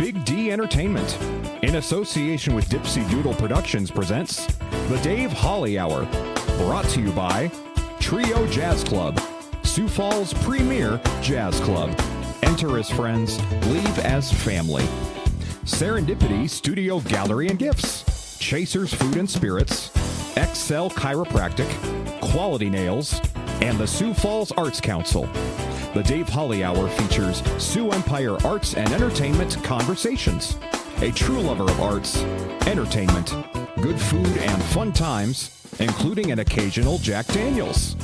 Big D Entertainment, in association with Dipsy Doodle Productions, presents The Dave Holly Hour, brought to you by Trio Jazz Club, Sioux Falls' premier jazz club. Enter as friends, leave as family. Serendipity Studio Gallery and Gifts, Chasers Food and Spirits, Excel Chiropractic, Quality Nails, and the Sioux Falls Arts Council. The Dave Holly Hour features Sioux Empire Arts and Entertainment Conversations. A true lover of arts, entertainment, good food, and fun times, including an occasional Jack Daniels.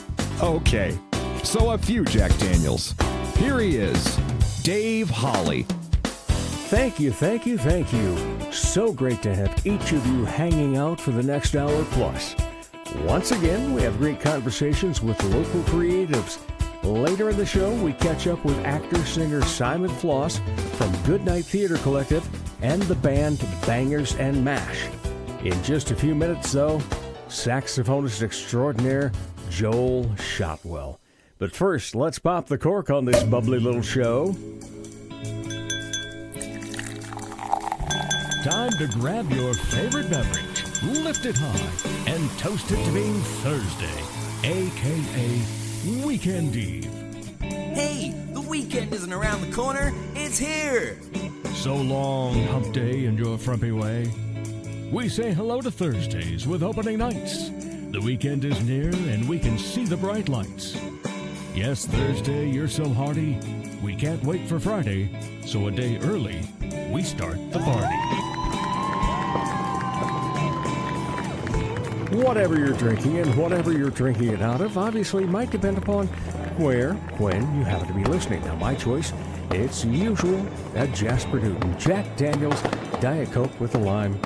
Okay, so a few Jack Daniels. Here he is, Dave Holly. Thank you. So great to have each of you hanging out for the next hour plus. Once again, we have great conversations with local creatives. Later in the show, we catch up with actor-singer Simon Floss from Goodnight Theater Collective and the band Bangers and Mash. In just a few minutes, though, saxophonist extraordinaire Joel Shotwell. But first, let's pop the cork on this bubbly little show. Time to grab your favorite beverage, lift it high, and toast it to being Thursday, a.k.a. Weekend Eve. Hey, the weekend isn't around the corner, it's here! So long, hump day and your frumpy way. We say hello to Thursdays with opening nights. The weekend is near and we can see the bright lights. Yes, Thursday, you're so hearty, we can't wait for Friday, so a day early, we start the party. Whatever you're drinking and whatever you're drinking it out of obviously might depend upon where, when you happen to be listening. Now, my choice, it's usual at Jasper Newton. Jack Daniels, Diet Coke with a lime.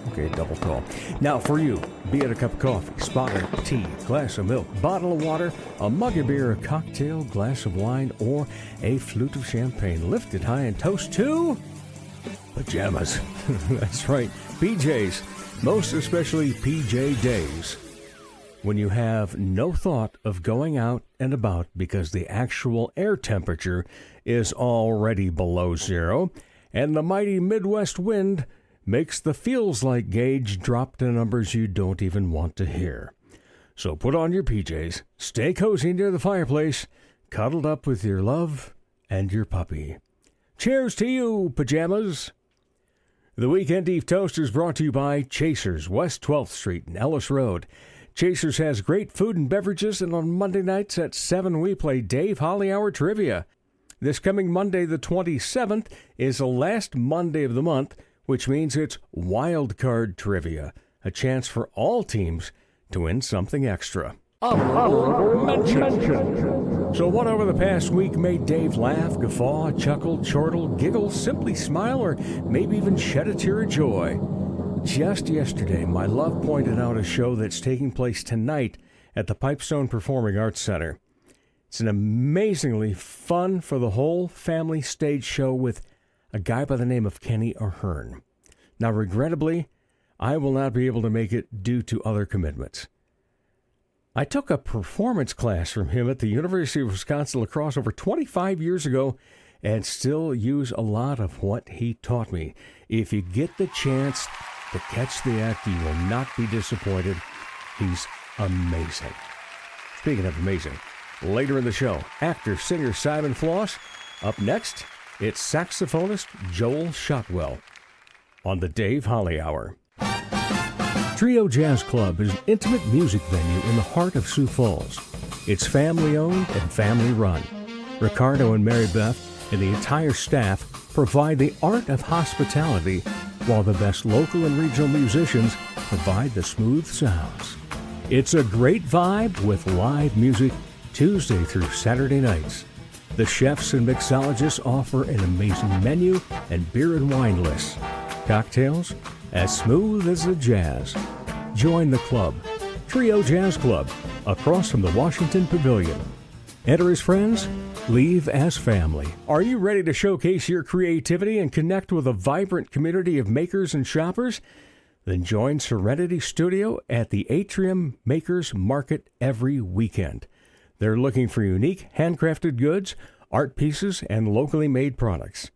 Okay, double tall. Now, for you, be it a cup of coffee, spot of tea, glass of milk, bottle of water, a mug of beer, a cocktail, glass of wine, or a flute of champagne, lift it high and toast to pajamas. That's right, PJs. Most especially PJ days, when you have no thought of going out and about because the actual air temperature is already below zero, and the mighty Midwest wind makes the feels-like gauge drop to numbers you don't even want to hear. So put on your PJs, stay cozy near the fireplace, cuddled up with your love and your puppy. Cheers to you, pajamas! The Weekend Eve Toast is brought to you by Chasers, West 12th Street and Ellis Road. Chasers has great food and beverages, and on Monday nights at 7 we play Dave Holly Hour Trivia. This coming Monday, the 27th, is the last Monday of the month, which means it's Wild Card Trivia, a chance for all teams to win something extra. Honorable mention. So what over the past week made Dave laugh, guffaw, chuckle, chortle, giggle, simply smile, or maybe even shed a tear of joy? Just yesterday, my love pointed out a show that's taking place tonight at the Pipestone Performing Arts Center. It's an amazingly fun for the whole family stage show with a guy by the name of Kenny Ahern. Now, regrettably, I will not be able to make it due to other commitments. I took a performance class from him at the University of Wisconsin La Crosse over 25 years ago and still use a lot of what he taught me. If you get the chance to catch the act, you will not be disappointed. He's amazing. Speaking of amazing, later in the show, actor-singer Simon Floss. Up next, it's saxophonist Joel Shotwell on the Dave Holly Hour. Trio Jazz Club is an intimate music venue in the heart of Sioux Falls. It's family-owned and family-run. Ricardo and Mary Beth and the entire staff provide the art of hospitality, while the best local and regional musicians provide the smooth sounds. It's a great vibe with live music Tuesday through Saturday nights. The chefs and mixologists offer an amazing menu and beer and wine lists. Cocktails as smooth as the jazz. Join the club, Trio Jazz Club, across from the Washington Pavilion. Enter as friends, leave as family. Are you ready to showcase your creativity and connect with a vibrant community of makers and shoppers? Then join Serenity Studio at the Atrium Makers Market every weekend. They're looking for unique handcrafted goods, art pieces, and locally made products.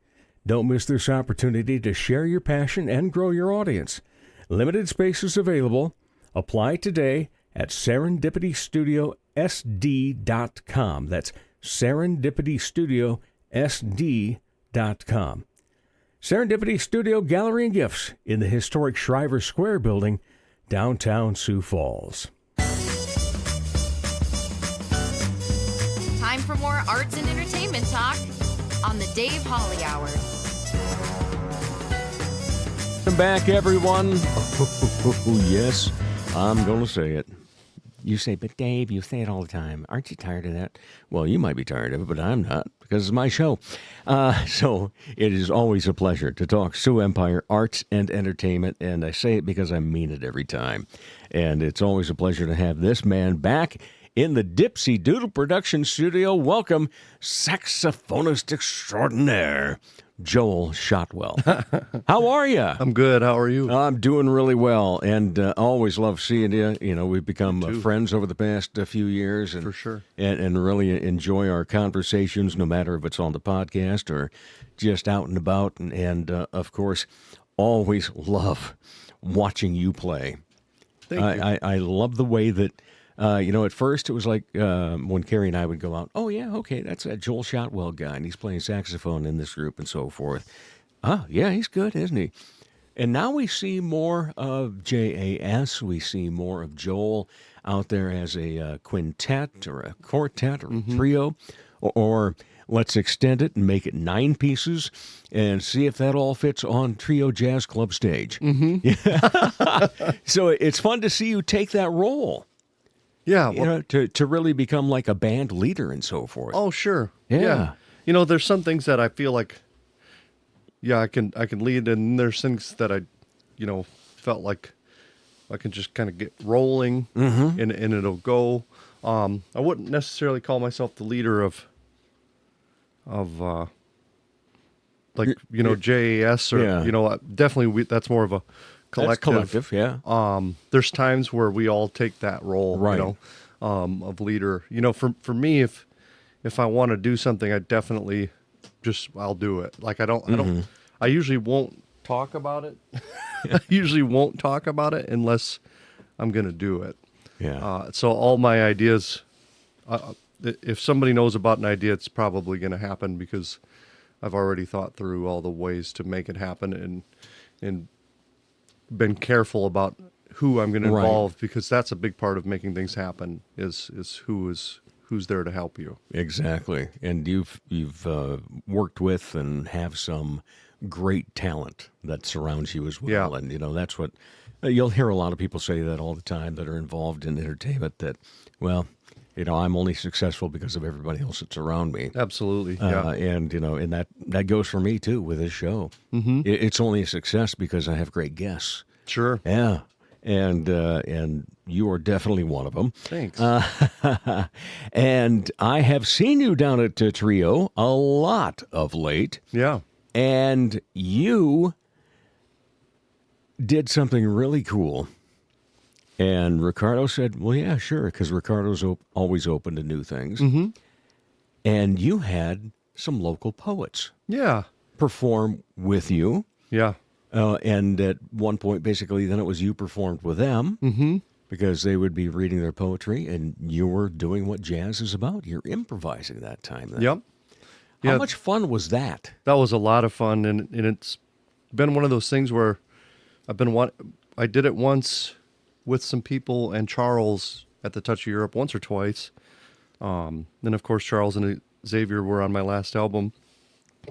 Don't miss this opportunity to share your passion and grow your audience. Limited spaces available. Apply today at serendipitystudioSD.com. That's serendipitystudioSD.com. Serendipity Studio Gallery and Gifts in the historic Shriver Square building, downtown Sioux Falls. Time for more arts and entertainment talk on the Dave Holly Hour. Welcome back, everyone. Yes, I'm going to say it. You say, but Dave, you say it all the time. Aren't you tired of that? Well, you might be tired of it, but I'm not, because it's my show. So it is always a pleasure to talk Sioux Empire arts and entertainment, and I say it because I mean it every time. And it's always a pleasure to have this man back in the Dipsy Doodle production studio. Welcome, saxophonist extraordinaire, Joel Shotwell. How are you? I'm good. How are you? I'm doing really well, and always love seeing you. You know, we've become friends over the past few years, and For sure. and really enjoy our conversations, no matter if it's on the podcast or just out and about. And of course, always love watching you play. Thank you. I love the way that. At first it was like when Carrie and I would go out, oh, yeah, okay, that's that Joel Shotwell guy, and he's playing saxophone in this group and so forth. Oh, yeah, he's good, isn't he? And now we see more of JAS. We see more of Joel out there as a quintet or a quartet or a trio, or let's extend it and make it 9 pieces and see if that all fits on Trio Jazz Club stage. So it's fun to see you take that role. Yeah. To really become like a band leader and so forth. Oh, sure. Yeah. You know, there's some things that I feel like, I can lead, and there's things that I, felt like I can just kind of get rolling, and it'll go. I wouldn't necessarily call myself the leader of JAS or definitely that's more of a collective. Yeah. There's times where we all take that role, Right. Of leader. For me, if I want to do something, I definitely I'll do it. Like I usually won't talk about it. I usually won't talk about it unless I'm going to do it. Yeah. So all my ideas, if somebody knows about an idea, it's probably going to happen because I've already thought through all the ways to make it happen and been careful about who I'm going to involve, because that's a big part of making things happen is who's there to help you. Exactly. And you've worked with and have some great talent that surrounds you as well. Yeah. And that's what you'll hear a lot of people say that all the time that are involved in entertainment, that, well, I'm only successful because of everybody else that's around me. Absolutely. Yeah. And that goes for me too with this show. It's only a success because I have great guests. Sure. Yeah. And you are definitely one of them. Thanks. And I have seen you down at Trio a lot of late. Yeah. And you did something really cool. And Ricardo said, well, yeah, sure, because Ricardo's always open to new things. And you had some local poets perform with you. Yeah. And at one point, basically, then it was you performed with them because they would be reading their poetry, and you were doing what jazz is about. You're improvising that time. Then. Yep. How much fun was that? That was a lot of fun, and it's been one of those things where I did it once with some people and Charles at the Touch of Europe once or twice. Then, of course, Charles and Xavier were on my last album.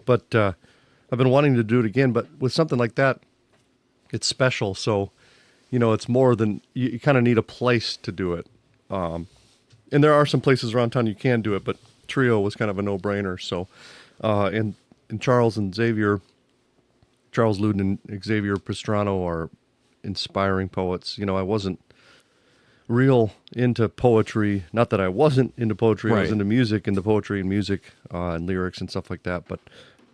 But I've been wanting to do it again. But with something like that, it's special. So, it's more than... You kind of need a place to do it. And there are some places around town you can do it, but Trio was kind of a no-brainer. So, and Charles and Xavier... Charles Luden and Xavier Pastrano are inspiring poets. I wasn't real into poetry. Not that I wasn't into poetry. I was into music, into poetry and music and lyrics and stuff like that. But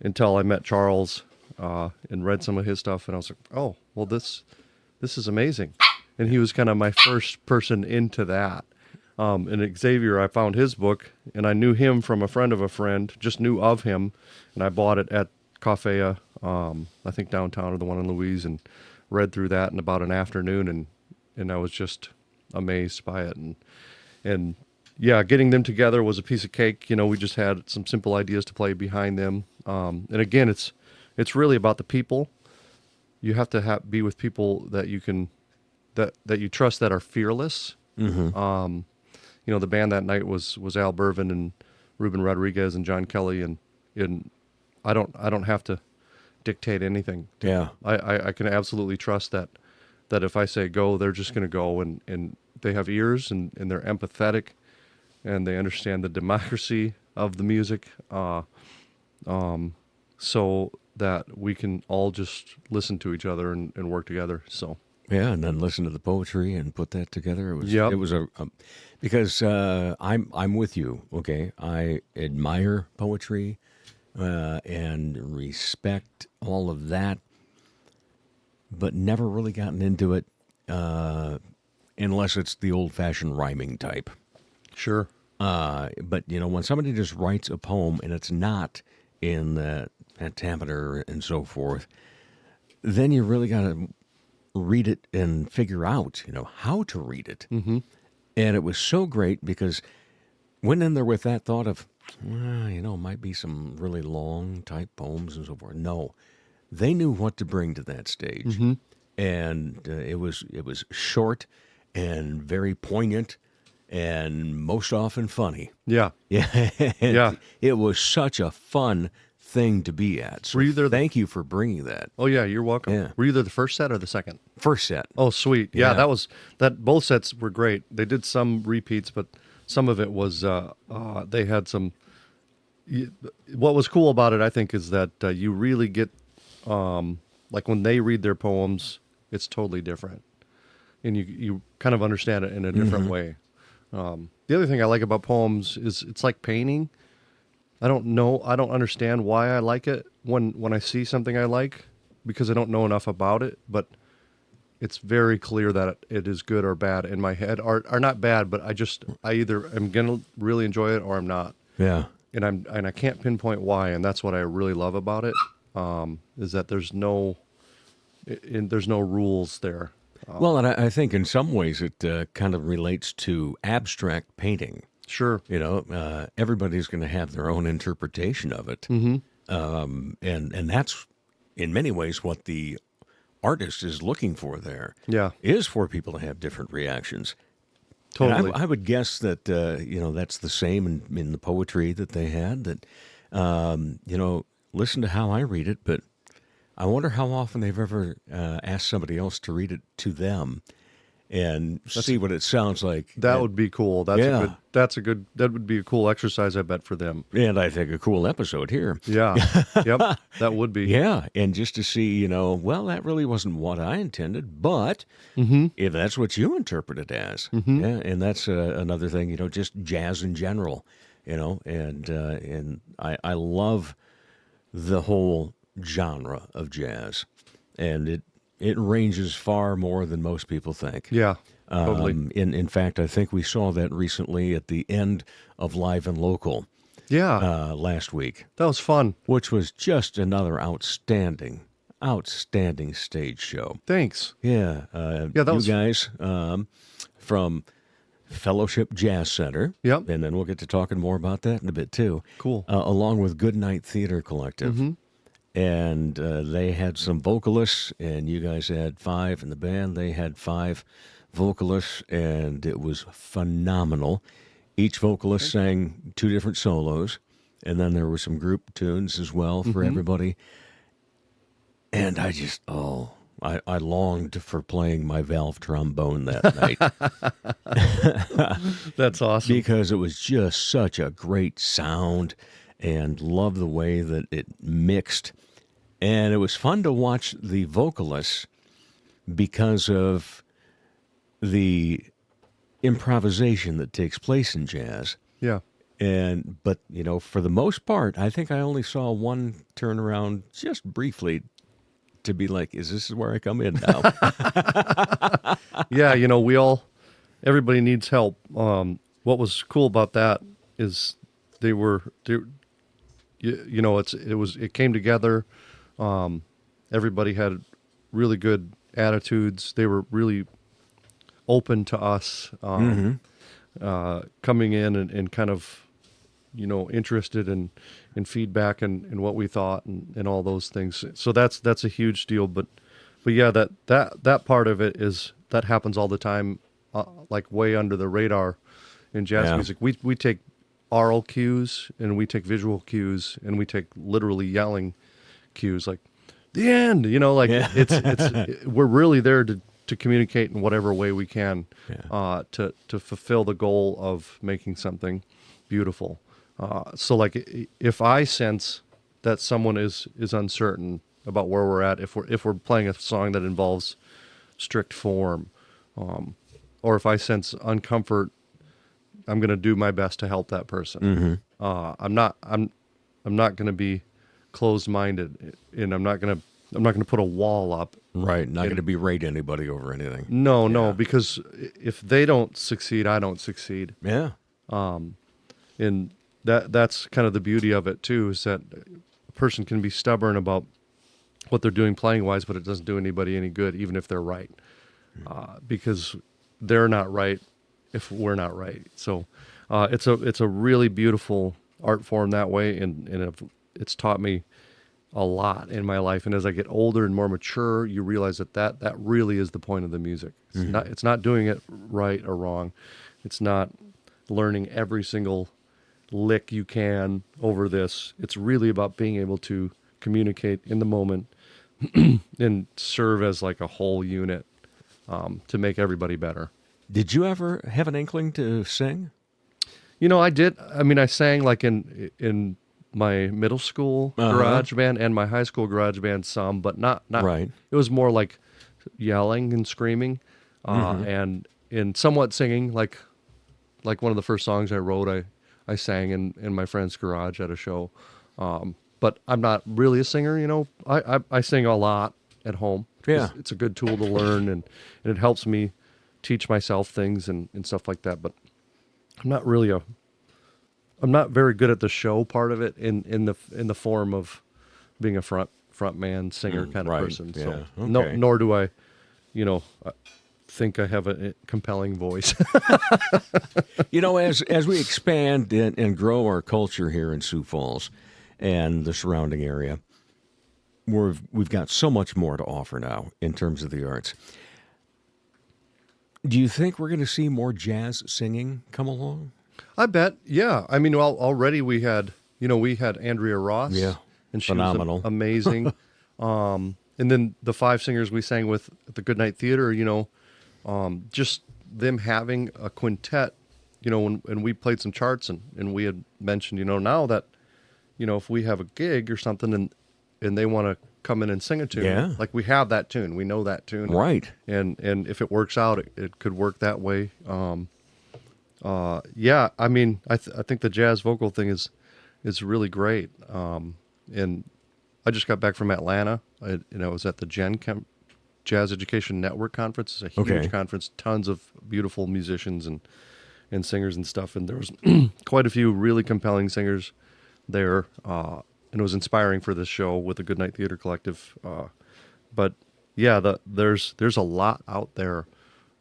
until I met Charles and read some of his stuff, and I was like, oh, well, this is amazing. And he was kind of my first person into that. And Xavier, I found his book, and I knew him from a friend of a friend, just knew of him, and I bought it at Coffea, I think downtown, or the one in Louise, and read through that in about an afternoon, and I was just amazed by it. And yeah, getting them together was a piece of cake. We just had some simple ideas to play behind them. And again, it's really about the people. You have to be with people that you can, that you trust, that are fearless. Mm-hmm. The band that night was Al Bervin and Ruben Rodriguez and John Kelly, and I don't have to dictate anything. Yeah. I can absolutely trust that if I say go, they're just going to go, and they have ears, and they're empathetic, and they understand the democracy of the music, so that we can all just listen to each other and work together. So Yeah, and then listen to the poetry and put that together. Yep. It was because I'm with you. Okay, I admire poetry and respect all of that, but never really gotten into it unless it's the old-fashioned rhyming type. sure. But when somebody just writes a poem and it's not in the pentameter and so forth, then you really got to read it and figure out, how to read it. Mm-hmm. And it was so great because went in there with that thought of, might be some really long type poems and so forth. No, they knew what to bring to that stage, mm-hmm. and it was short and very poignant, and most often funny. Yeah. Yeah, Yeah. It was such a fun thing to be at. So Were you there thank you for bringing that. Oh yeah, you're welcome. Yeah. Were you there the first set or the second? First set. Oh, sweet. Yeah, Yeah. both sets were great. They did some repeats, but some of it was, they had some, what was cool about it, I think, is that you really get, like when they read their poems, it's totally different. And you kind of understand it in a different Mm-hmm. way. The other thing I like about poems is it's like painting. I don't understand why I like it when I see something I like, because I don't know enough about it, but it's very clear that it is good or bad in my head, or not bad, but I either am going to really enjoy it or I'm not. Yeah. And I can't pinpoint why, and that's what I really love about it, is that there's no rules there. Well, and I think in some ways it kind of relates to abstract painting. Sure. Everybody's going to have their own interpretation of it. Mm-hmm. And that's in many ways what the artist is looking for there. Yeah. Is for people to have different reactions. Totally. And I would guess that, that's the same in the poetry that they had, that, listen to how I read it, but I wonder how often they've ever asked somebody else to read it to them and see what it sounds like. That would be cool. That would be a cool exercise, I bet, for them. And I think a cool episode here. Yeah. Yep. That would be. Yeah. And just to see, well, that really wasn't what I intended, but if that's what you interpret it as. Mm-hmm. Yeah. And that's another thing, just jazz in general, and I love the whole genre of jazz, and it ranges far more than most people think. Yeah, totally. In fact, I think we saw that recently at the end of Live and Local. Yeah, last week. That was fun. Which was just another outstanding stage show. Thanks. Yeah, that was guys from Fellowship Jazz Center. Yep. And then we'll get to talking more about that in a bit too. Cool. Along with Goodnight Theater Collective. Mm-hmm. And they had some vocalists, and you guys had 5 in the band. They had 5 vocalists, and it was phenomenal. Each vocalist sang 2 different solos, and then there were some group tunes as well for everybody. And I just, I longed for playing my valve trombone that night. That's awesome. Because it was just such a great sound, and love the way that it mixed. And it was fun to watch the vocalists because of the improvisation that takes place in jazz. Yeah. But for the most part, I think I only saw one turnaround just briefly to be like, is this where I come in now? Yeah, everybody needs help. What was cool about that is they it came together. Everybody had really good attitudes. They were really open to us coming in and kind of, interested in feedback and what we thought and all those things. So that's a huge deal. But yeah, that part of it that happens all the time, like way under the radar in jazz music. We take aural cues and we take visual cues and we take literally yelling cues, like the end. It's we're really there to communicate in whatever way we can to fulfill the goal of making something beautiful. So like if I sense that someone is uncertain about where we're at, if we're playing a song that involves strict form, or if I sense uncomfort, I'm going to do my best to help that person. I'm not going to be closed-minded, and I'm not going to put a wall up. Right, not going to berate anybody over anything. No, because if they don't succeed, I don't succeed. Yeah. And that's kind of the beauty of it too, is that a person can be stubborn about what they're doing playing wise, but it doesn't do anybody any good, even if they're right, because they're not right if we're not right. So it's a really beautiful art form that way, and it's taught me a lot in my life. And as I get older and more mature, you realize that really is the point of the music. It's not doing it right or wrong. It's not learning every single lick you can over this. It's really about being able to communicate in the moment and serve as like a whole unit to make everybody better. Did you ever have an inkling to sing? I did. I mean, I sang like in my middle school garage band and my high school garage band some, but not right. It was more like yelling and screaming and somewhat singing, like one of the first songs I wrote, I sang in my friend's garage at a show. But I'm not really a singer, I sing a lot at home. Yeah. It's a good tool to learn, and it helps me teach myself things and stuff like that. But I'm not very good at the show part of it in the form of being a front man singer kind of person. Yeah. So Okay. nor do I, think I have a compelling voice. As we expand and grow our culture here in Sioux Falls and the surrounding area, we've got so much more to offer now in terms of the arts. Do you think we're going to see more jazz singing come along? I bet. Yeah. I mean, already we had Andrea Ross. Yeah. And she phenomenal. was amazing. And then the 5 singers we sang with at the Goodnight Theater, just them having a quintet, and we played some charts and we had mentioned, now that, if we have a gig or something and they want to come in and sing a tune, like we have that tune, we know that tune. Right. And if it works out, it could work that way. Yeah, I mean, I think the jazz vocal thing is really great. And I just got back from Atlanta. I was at the Jazz Education Network conference. It's a huge conference, tons of beautiful musicians and singers and stuff. And there was quite a few really compelling singers there. And it was inspiring for this show with the Goodnight Theater Collective. But yeah, there's a lot out there.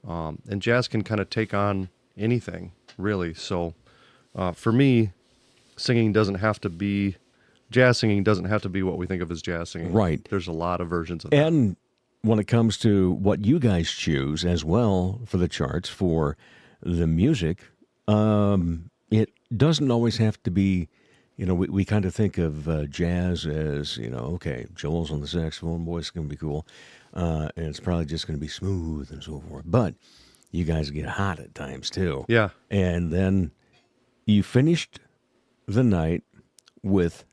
And jazz can kind of take on anything, really. So for me, jazz singing doesn't have to be what we think of as jazz singing. Right. There's a lot of versions of that. And when it comes to what you guys choose as well for the charts, for the music, it doesn't always have to be, we kind of think of jazz as, okay, Joel's on the saxophone, boy, it's going to be cool. And it's probably just going to be smooth and so forth. But you guys get hot at times too. Yeah. And then you finished the night with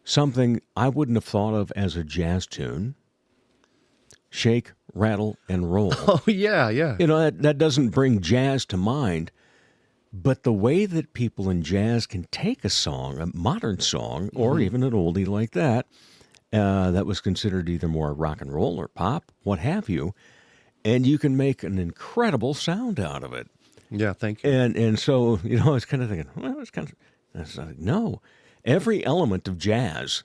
something I wouldn't have thought of as a jazz tune. Shake, rattle, and roll. Oh, yeah. That doesn't bring jazz to mind, but the way that people in jazz can take a song, a modern song, or even an oldie like that was considered either more rock and roll or pop, what have you, and you can make an incredible sound out of it. Yeah, thank you. And so, I was kind of thinking, well, it's like, no. every element of jazz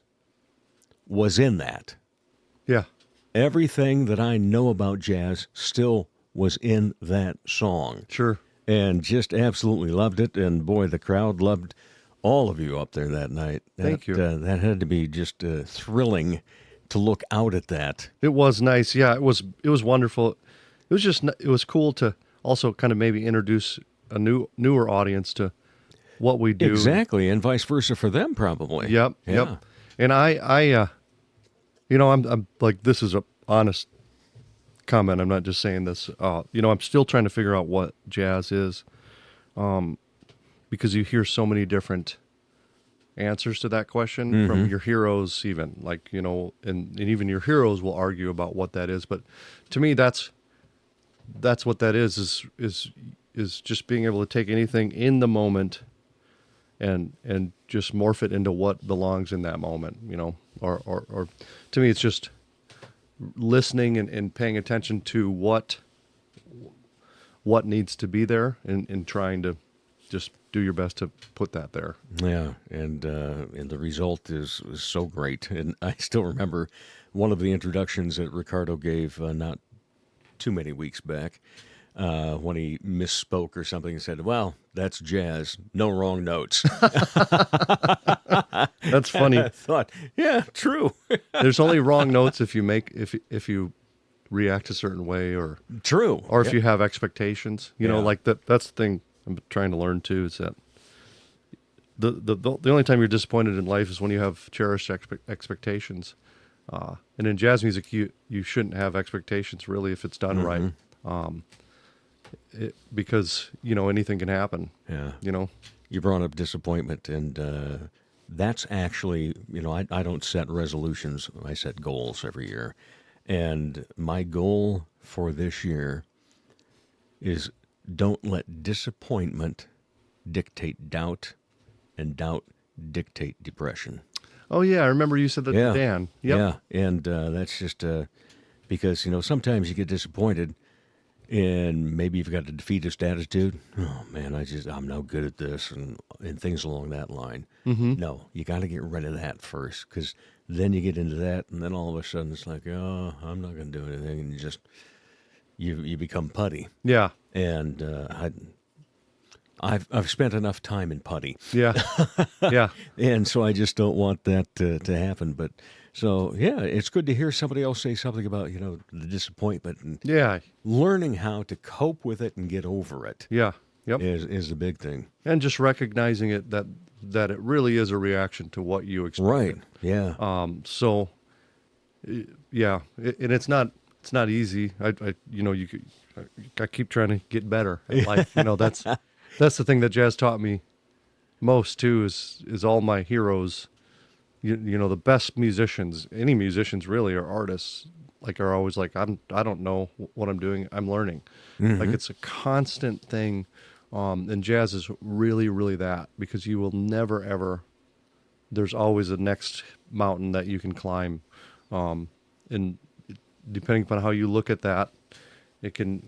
was in that. Yeah. Everything that I know about jazz still was in that song. Sure. And just absolutely loved it. And boy, the crowd loved all of you up there that night. Thank you. That had to be just thrilling to look out at that. It was nice. Yeah, it was wonderful. It was cool to also kind of maybe introduce a newer audience to what we do. Exactly, and vice versa for them probably. Yep. Yeah. Yep. And I I'm like, this is a honest comment. I'm not just saying this. I'm still trying to figure out what jazz is, because you hear so many different answers to that question from your heroes, even like, and even your heroes will argue about what that is. But to me, that's what that is just being able to take anything in the moment and just morph it into what belongs in that moment, or to me, it's just listening and paying attention to what needs to be there and trying to just do your best to put that there. Yeah, and the result is so great. And I still remember one of the introductions that Ricardo gave not too many weeks back when he misspoke or something and said, "Well, that's jazz, no wrong notes." That's funny. I thought, yeah, true. There's only wrong notes if you react a certain way or True. or if you have expectations. Like that's the thing I'm trying to learn too, is that the only time you're disappointed in life is when you have cherished expectations. And in jazz music, you shouldn't have expectations really if it's done right. Because anything can happen. Yeah. You brought up disappointment, and that's actually, I don't set resolutions. I set goals every year. And my goal for this year is don't let disappointment dictate doubt, and doubt dictate depression. Oh yeah, I remember you said that to Dan. Yep. Yeah, and that's just because sometimes you get disappointed, and maybe you've got a defeatist attitude. Oh man, I'm no good at this, and things along that line. No, you got to get rid of that first, because then you get into that, and then all of a sudden it's like, oh, I'm not going to do anything, and you become putty. Yeah. And I've spent enough time in putty. Yeah. Yeah. And so I just don't want that to happen. But so, yeah, it's good to hear somebody else say something about, the disappointment and learning how to cope with it and get over it. Yeah. Yep. Is the big thing. And just recognizing it that it really is a reaction to what you expected. Right. Yeah. So yeah, and it's not easy. I keep trying to get better at life. That's the thing that jazz taught me most too, is all my heroes, the best musicians, any musicians really, or artists, are always like, I don't know what I'm doing. I'm learning. Like it's a constant thing. And jazz is really, really that, because you will never, ever, there's always a next mountain that you can climb. And depending upon how you look at that, it can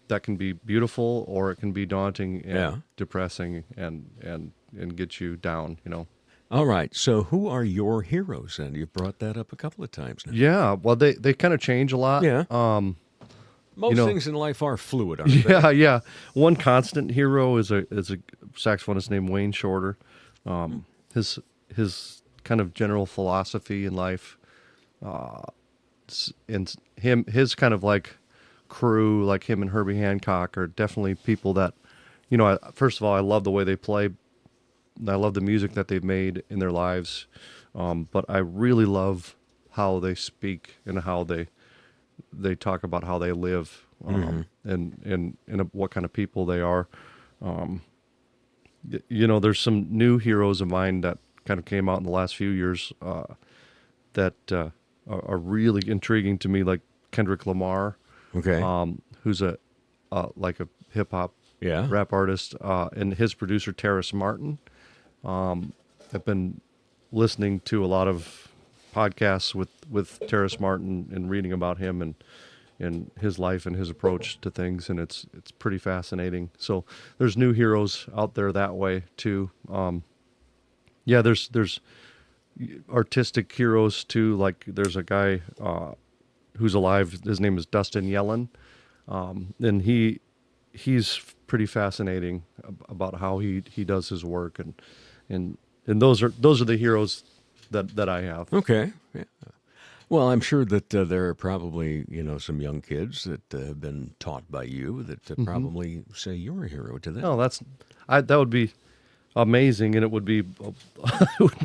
that can be beautiful, or it can be daunting and depressing and get you down, All right. So who are your heroes then? You've brought that up a couple of times now. Yeah. Well, they kind of change a lot. Yeah. Most things in life are fluid, aren't they? Yeah, yeah. One constant hero is a saxophonist named Wayne Shorter. His kind of general philosophy in life, and his kind of crew, like him and Herbie Hancock, are definitely people that, first of all, I love the way they play. I love the music that they've made in their lives, but I really love how they speak and how they talk about how they live, and what kind of people they are. There's some new heroes of mine that kind of came out in the last few years that are really intriguing to me, like Kendrick Lamar, who's a hip hop rap artist, and his producer Terrace Martin. I've been listening to a lot of podcasts with Terrace Martin and reading about him and his life and his approach to things, and it's pretty fascinating. So there's new heroes out there that way too. Yeah, there's artistic heroes too. Like there's a guy who's alive. His name is Dustin Yellen, and he's pretty fascinating about how he does his work, and those are the heroes that I have. Okay. Yeah. Well, I'm sure that there are probably, some young kids that have been taught by you that probably say you're a hero to them. No, that would be amazing, and it would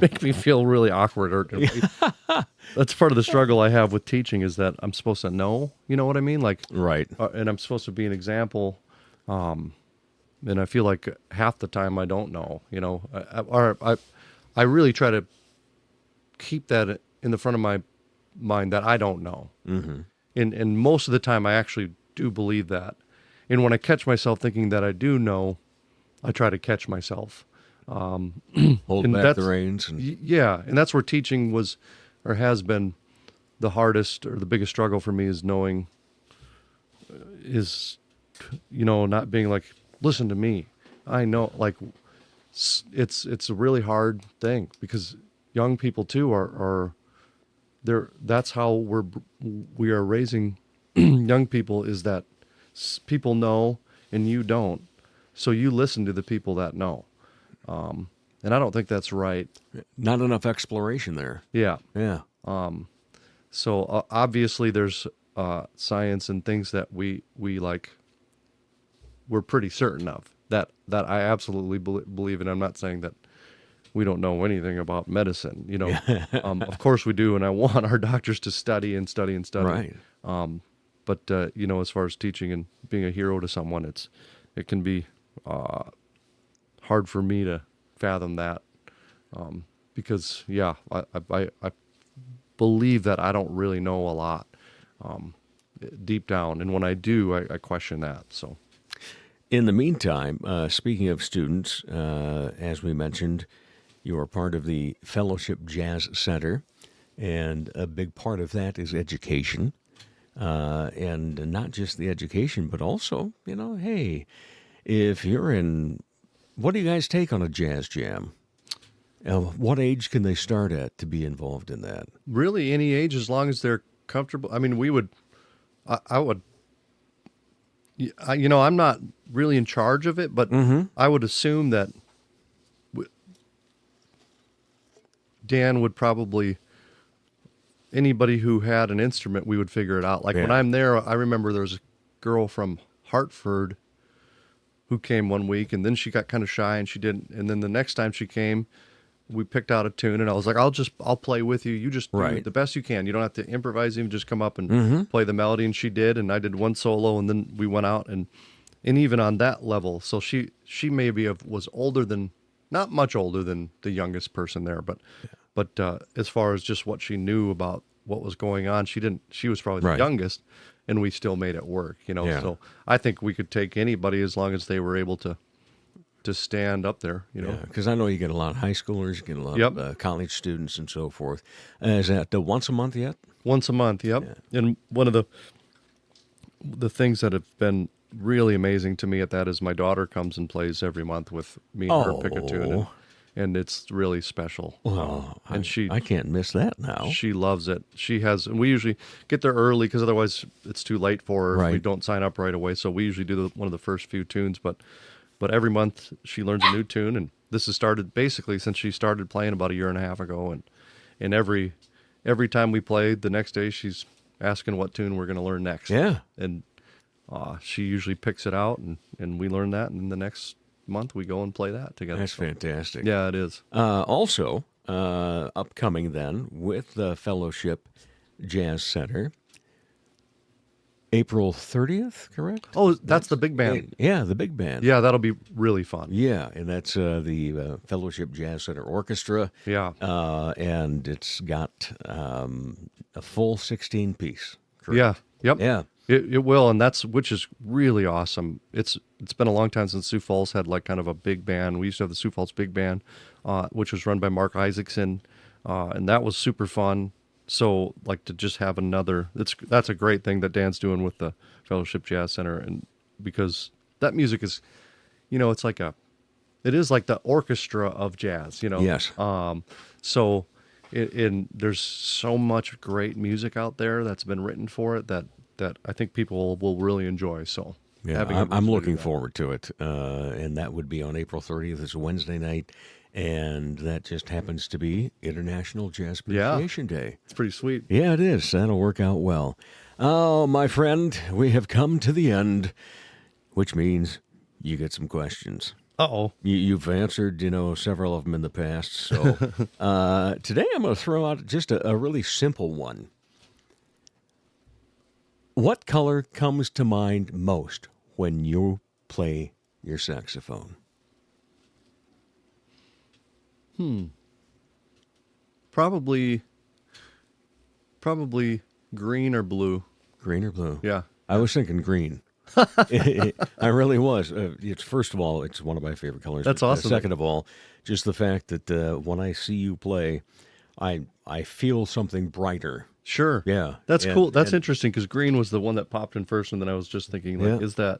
make me feel really awkward. That's part of the struggle I have with teaching is that I'm supposed to know, you know what I mean? Like, Right. And I'm supposed to be an example, and I feel like half the time I don't know, I really try to keep that in the front of my mind that I don't know. Mm-hmm. And most of the time I actually do believe that. And when I catch myself thinking that I do know, I try to catch myself. Hold back that's the reins. Yeah, and that's where teaching was or has been the hardest or the biggest struggle for me is knowing not being like, listen to me. I know, like, it's a really hard thing because young people too are there. That's how we are raising young people, is that people know and you don't, so you listen to the people that know, and I don't think that's right. Not enough exploration there. Yeah. So Obviously there's science and things that we like we're pretty certain of that I absolutely believe in. I'm not saying that we don't know anything about medicine, of course we do, and I want our doctors to study and study and study. Right. But as far as teaching and being a hero to someone, it can be hard for me to fathom that, because I believe that I don't really know a lot deep down, and when I do, I question that. So, in the meantime, speaking of students, as we mentioned, you are part of the Fellowship Jazz Center, and a big part of that is education, and not just the education, but also, hey, if you're what do you guys take on a jazz jam? What age can they start at to be involved in that? Really, any age, as long as they're comfortable. I mean, I would, I'm not really in charge of it, but I would assume that Dan would probably, anybody who had an instrument, we would figure it out. Like when I'm there, I remember there was a girl from Hartford who came one week, and then she got kind of shy and she didn't. And then the next time she came, we picked out a tune, and I was like, I'll play with you. You just do the best you can. You don't have to improvise, even just come up and play the melody. And she did, and I did one solo, and then we went out, and even on that level, so she maybe was older than, not much older than the youngest person there, but as far as just what she knew about what was going on, she was probably the youngest, and we still made it work, So I think we could take anybody as long as they were able to stand up there, Because I know you get a lot of high schoolers, you get a lot of college students and so forth. Is that once a month yet? Once a month, yep. Yeah. And one of the things that have been really amazing to me at that is my daughter comes and plays every month with me and her pick a tune, and it's really special. Oh, and I can't miss that now. She loves it. And we usually get there early because otherwise it's too late for her if we don't sign up right away. So we usually do one of the first few tunes, but every month she learns a new tune, and this has started basically since she started playing about a year and a half ago, and every time we play, the next day she's asking what tune we're going to learn next. Yeah. And she usually picks it out, and we learn that, and then the next month we go and play that together. That's fantastic. Yeah, it is. Also, upcoming then with the Fellowship Jazz Center, April 30th, correct? Oh, that's the big band. Yeah, the big band. Yeah, that'll be really fun. Yeah, and that's the Fellowship Jazz Center Orchestra. Yeah. And it's got a full 16-piece. Yeah. Yep. Yeah. It will, and which is really awesome. It's been a long time since Sioux Falls had like kind of a big band. We used to have the Sioux Falls Big Band, which was run by Mark Isaacson, and that was super fun. So, like, to just have that's a great thing that Dan's doing with the Fellowship Jazz Center, and because that music is, it's like it is like the orchestra of jazz, Yes. So there's so much great music out there that's been written for it that I think people will really enjoy. So Yeah, I'm looking forward to it. And that would be on April 30th. It's a Wednesday night. And that just happens to be International Jazz Appreciation Day. It's pretty sweet. Yeah, it is. That'll work out well. Oh, my friend, we have come to the end, which means you get some questions. Uh-oh. You've answered, several of them in the past. So today I'm going to throw out just a really simple one. What color comes to mind most when you play your saxophone? Probably green or blue. Green or blue? Yeah. I was thinking green. I really was. It's first of all, it's one of my favorite colors. That's awesome. Second of all, just the fact that when I see you play, I feel something brighter. Sure. Yeah. That's cool. That's interesting because green was the one that popped in first, and then I was just thinking, like, Yeah. is that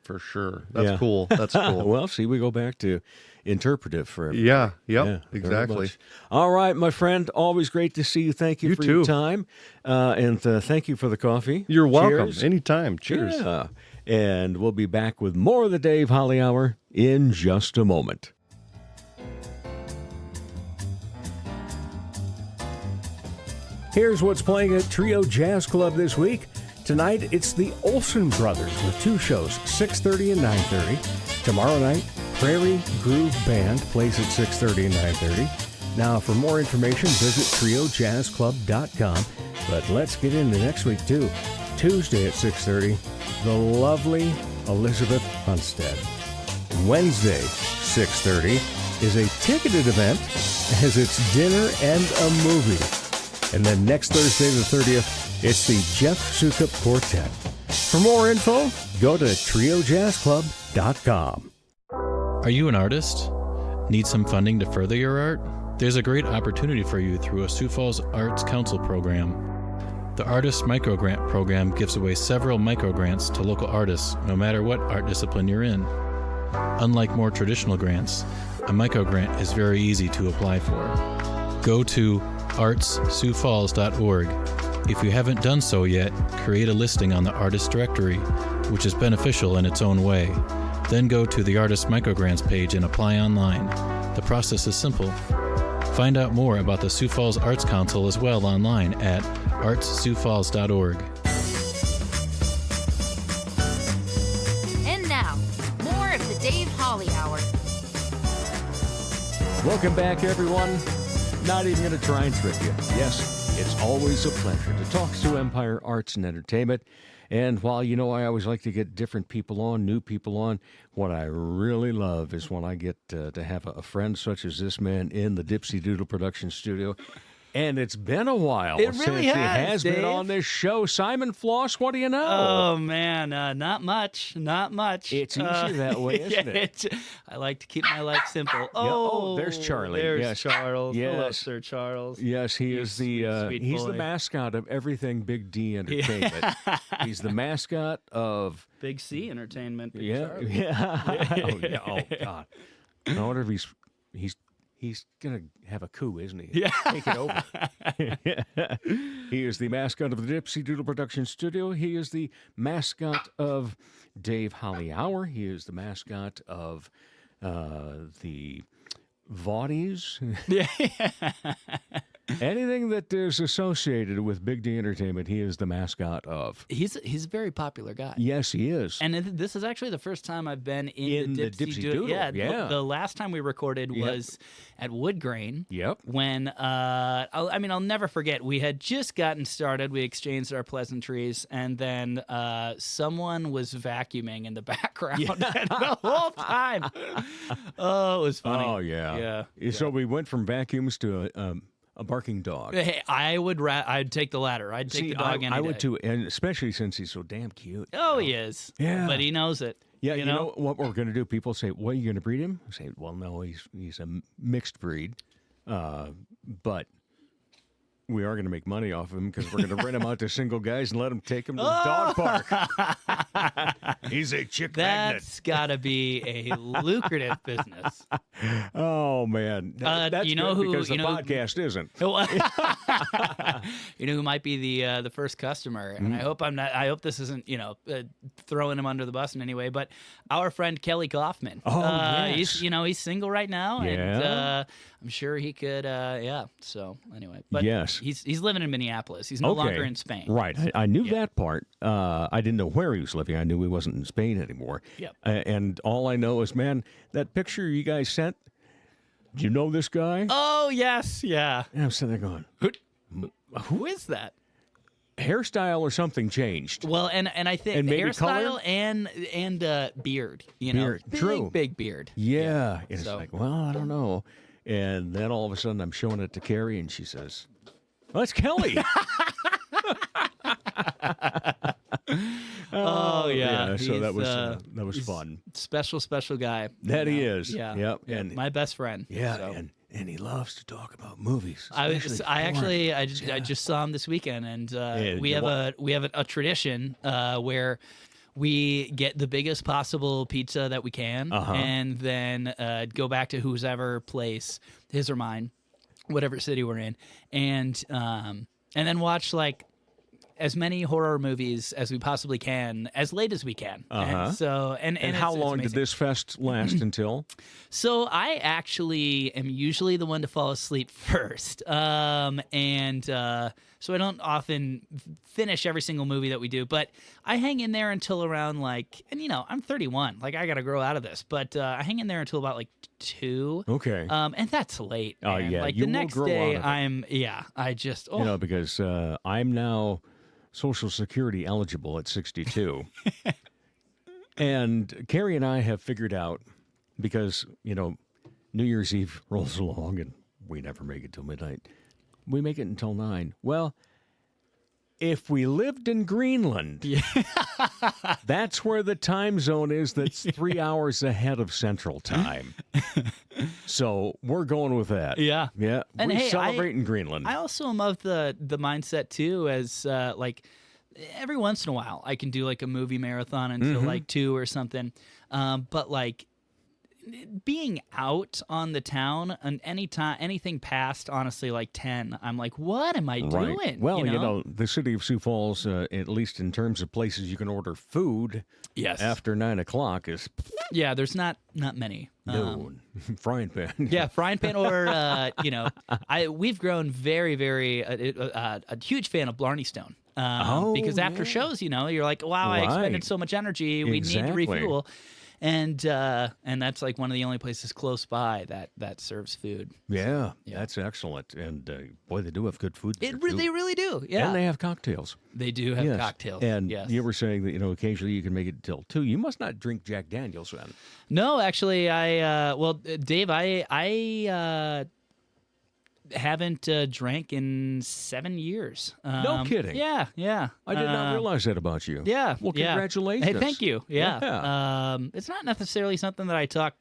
for sure? That's cool. That's cool. Well, see, we go back to interpretive for everybody. Yeah. Yep. Yeah, very exactly. much. All right, my friend. Always great to see you. Thank you, You for too. your time. And thank you for the coffee. You're welcome. Cheers. Anytime. Cheers. Yeah. And we'll be back with more of the Dave Holly Hour in just a moment. Here's what's playing at Trio Jazz Club this week. Tonight, it's the Olsen Brothers with two shows, 6:30 and 9:30. Tomorrow night, Prairie Groove Band plays at 6:30 and 9:30. Now, for more information, visit triojazzclub.com. But let's get into next week, too. Tuesday at 6:30, the lovely Elizabeth Hunstead. Wednesday, 6:30, is a ticketed event as it's dinner and a movie. And then next Thursday, the 30th, it's the Jeff Sukup Quartet. For more info, go to triojazzclub.com. Are you an artist? Need some funding to further your art? There's a great opportunity for you through a Sioux Falls Arts Council program. The Artist Microgrant program gives away several microgrants to local artists, no matter what art discipline you're in. Unlike more traditional grants, a microgrant is very easy to apply for. Go to artssiouxfalls.org. If you haven't done so yet, create a listing on the Artist Directory, which is beneficial in its own way. Then go to the Artist Microgrants page and apply online. The process is simple. Find out more about the Sioux Falls Arts Council as well online at artssiouxfalls.org. And now, more of the Dave Holly Hour. Welcome back, everyone. Not even going to try and trick you. Yes, it's always a pleasure to talk to Empire Arts and Entertainment. And while, I always like to get different people on, new people on, what I really love is when I get to have a friend such as this man in the Dipsy Doodle production studio. And it's been a while It since really he has, has been Dave. on this show. Simon Floss, what do you know? Oh, man, not much. It's easy that way, isn't it? I like to keep my life simple. Oh, there's Charlie. There's Yes. Charles. Hello, Yes. Sir Charles. Yes, he is the sweet he's the boy. mascot of everything Big D Entertainment. He's the mascot of Big C Entertainment. Big yeah. Charlie. Oh God. I wonder if he's gonna have a coup, isn't he? Yeah. Take it over. He is the mascot of the Dipsy Doodle Production Studio. He is the mascot of Dave Holly Hour. He is the mascot of the Vaudies. Yeah. Anything that is associated with Big D Entertainment, he is the mascot of. He's a very popular guy. Yes, he is. And this is actually the first time I've been in the Dipsy Doodle. Yeah. The last time we recorded was at Woodgrain. Yep. When I'll never forget. We had just gotten started. We exchanged our pleasantries, and then someone was vacuuming in the background the whole time. Oh, it was funny. Oh, yeah. Yeah. So we went from vacuums to a barking dog. Hey, I'd take the latter. I'd take the dog any I day. would too, and especially since he's so damn cute. Oh, he is. Yeah. But he knows it. Yeah, you know what we're going to do? People say, "Well, you're going to breed him?" I say, "Well, no, he's a mixed breed, but we are going to make money off of him because we're going to rent him out to single guys and let him take him to the dog park. He's a chick magnet. That's got to be a lucrative business. Oh man, that's you know good who- because the you know- podcast isn't. You know who might be the first customer, and I hope I'm not. I hope this isn't throwing him under the bus in any way. But our friend Kelly Kaufman. Oh, yes. he's single right now, and Yeah. I'm sure he could. So anyway, but Yes. he's living in Minneapolis. He's no longer in Spain. Right. I knew that part. I didn't know where he was living. I knew he wasn't in Spain anymore. Yep. And all I know is, man, that picture you guys sent. Do you know this guy? Oh yes, yeah. And I'm sitting there going, Who is that? hairstyle or something changed. Well, and I think And maybe hairstyle color? and beard. Beard, big beard. Yeah. And it's So- like, well, I don't know. And then all of a sudden I'm showing it to Carrie and she says, well, that's Kelly. Oh yeah. So He's, that was he's fun. Special guy. That you he know? is. Yeah. Yep. Yeah, And my best friend. yeah, So. and he loves to talk about movies. I especially foreign. I just saw him this weekend, and we you have a tradition where we get the biggest possible pizza that we can, and then go back to whoever place, his or mine, whatever city we're in, and then watch like as many horror movies as we possibly can, as late as we can. And so, and how it's long did amazing. this fest last until? So I actually am usually the one to fall asleep first, and so I don't often finish every single movie that we do. But I hang in there until around like, and I'm 31, like I got to grow out of this. But I hang in there until about like 2. Okay. And that's late. Oh, man. yeah, Like you the will next grow day, out of it. I just Because I'm now Social Security eligible at 62. And Carrie and I have figured out, because, New Year's Eve rolls along and we never make it till midnight. We make it until 9. Well, if we lived in Greenland, that's where the time zone is that's 3 hours ahead of Central Time. So we're going with that. Yeah. Yeah. And we hey, celebrate in Greenland. I also am of the mindset too, as like every once in a while I can do like a movie marathon until like 2 or something. But like being out on the town and anything past honestly like 10, I'm like, what am I doing? Well, the city of Sioux Falls, at least in terms of places you can order food Yes. after 9 o'clock, is Yeah, there's not many. no frying pan. Yeah, frying pan or we've grown very, very a huge fan of Blarney Stone. Because after shows, you're like, wow, I Right. expended so much energy. We need to Exactly. refuel. And that's like one of the only places close by that serves food. Yeah, that's excellent. And boy, they do have good food. there, They too. really do. Yeah, And they have cocktails. they do have Yes. cocktails. And yes. you were saying that, occasionally you can make it till 2. You must not drink Jack Daniels then. No, actually, Dave, I haven't drank in 7 years. No kidding. Yeah. I did not realize that about you. Yeah. Well, yeah. congratulations. Hey, thank you. Yeah. Yeah. It's not necessarily something that I talk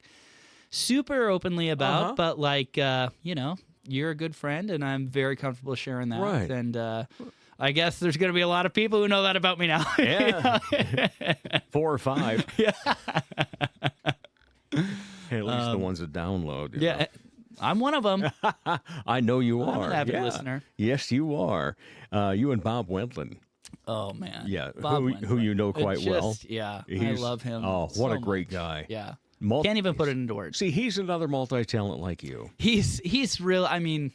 super openly about, but like, you're a good friend and I'm very comfortable sharing that. Right. And I guess there's going to be a lot of people who know that about me now. Yeah. 4 or 5. Yeah. At least the ones that download. you know. Yeah. I'm one of them. I know you I'm are. an avid Yeah. listener. Yes, you are. You and Bob Wendland. Oh, man. Yeah, Bob who Wendland. you know quite well. Yeah. I He's- love him. Oh, what so a great much. guy. Yeah. Multi- Can't even put it into words. See, he's another multi-talent like you. He's real. I mean,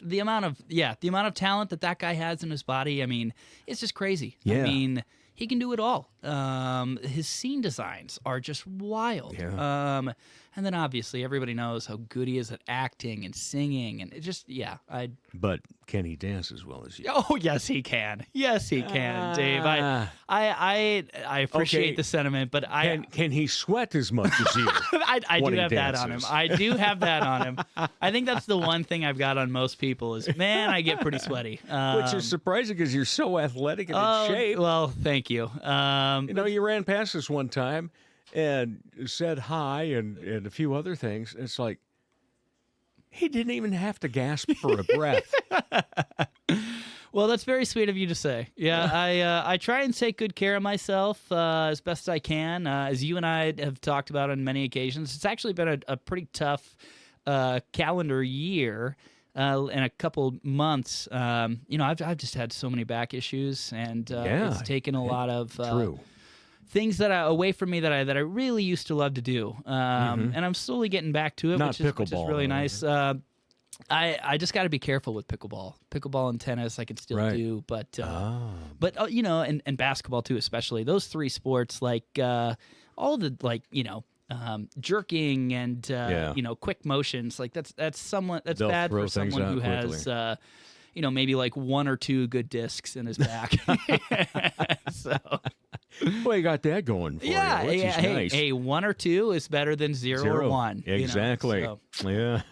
the amount of talent that guy has in his body. I mean, it's just crazy. Yeah. I mean, he can do it all. His scene designs are just wild. Yeah. And then obviously everybody knows how good he is at acting and singing, and it just But can he dance as well as you? Oh yes, he can. Yes, he can, Dave. I appreciate Okay. the sentiment, but Can he sweat as much as you? I when do he have that on him. dances? I do have that on him. I think that's the one thing I've got on most people is, man, I get pretty sweaty. Which is surprising because you're so athletic and in shape. Well, thank you. You ran past us one time and said hi and a few other things. It's like, He didn't even have to gasp for a breath. Well, that's very sweet of you to say. Yeah, I try and take good care of myself as best I can. As you and I have talked about on many occasions, it's actually been a pretty tough calendar year and a couple months. I've just had so many back issues, and it's taken a lot of things away from me that I really used to love to do. And I'm slowly getting back to it, which is really nice. I just got to be careful with pickleball and tennis. I can still do, but and basketball too, especially those three sports. Like all the jerking and quick motions. Like that's bad for someone who has maybe like one or two good discs in his back. So. Well, you got that going for you, which is nice. Hey, one or two is better than zero or one. Exactly. Yeah.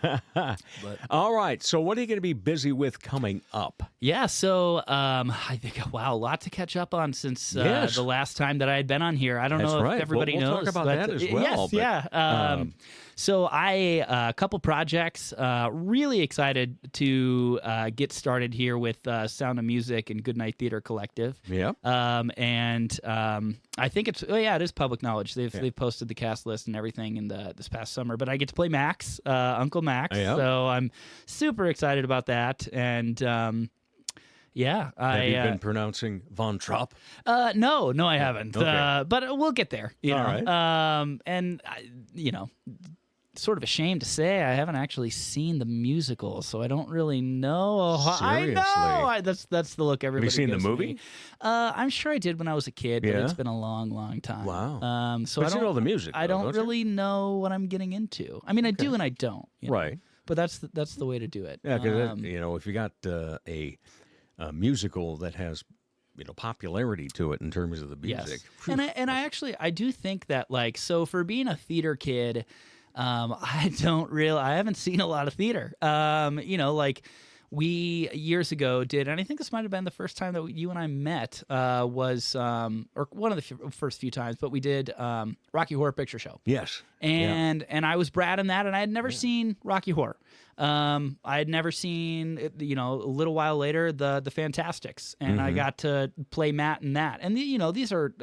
All right. So what are you going to be busy with coming up? Yeah. So I think, a lot to catch up on since the last time that I had been on here. I don't know if everybody knows. We'll talk about that as well. Yes, so a couple projects, really excited to get started here with Sound of Music and Goodnight Theater Collective. Yeah. I think it is public knowledge. They've posted the cast list and everything in this past summer. But I get to play Max, Uncle Max. So I'm super excited about that. And have you been pronouncing Von Trapp? No, I haven't. Okay. But we'll get there. You know? Right. And sort of ashamed to say I haven't actually seen the musical, so I don't really know. Seriously? I know. That's the look everybody Have you seen gives the movie? me. I'm sure I did when I was a kid, but it's been a long, long time. Wow. So but I don't know the music. I don't really know what I'm getting into. I mean, I do and I don't. Right. But that's the way to do it. Yeah, because if you got a musical that has popularity to it in terms of the music. Yes. And I do think that for being a theater kid. I haven't seen a lot of theater. We years ago did, and I think this might have been the first time that you and I met, or one of the first few times, but we did Rocky Horror Picture Show. Yes. And I was Brad in that, and I had never seen Rocky Horror. I had never seen, a little while later, the Fantastics, and I got to play Matt in that. And, these are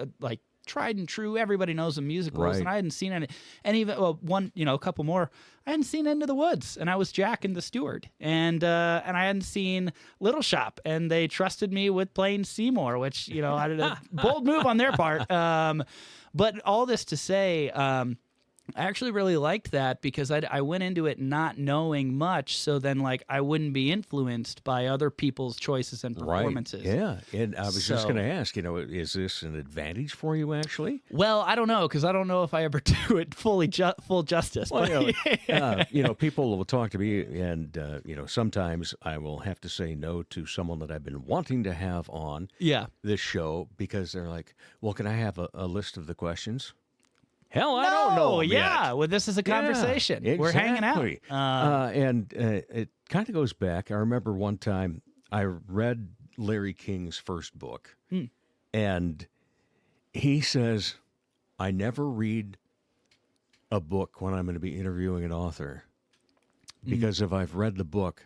tried and true. Everybody knows the musicals, and I hadn't seen any. And even a couple more. I hadn't seen Into the Woods, and I was Jack and the Steward, and I hadn't seen Little Shop, and they trusted me with playing Seymour, which I did a bold move on their part. But all this to say. I actually really liked that because I went into it not knowing much, so then I wouldn't be influenced by other people's choices and performances. Right. Yeah, and I was just going to ask, is this an advantage for you actually? Well, I don't know because I don't know if I ever do it full justice. Well, people will talk to me, and sometimes I will have to say no to someone that I've been wanting to have on this show because they're like, "Well, can I have a list of the questions?" Hell, I don't know. Yeah. Well, this is a conversation. Exactly. We're hanging out. And it kind of goes back. I remember one time I read Larry King's first book, and he says, I never read a book when I'm going to be interviewing an author because if I've read the book,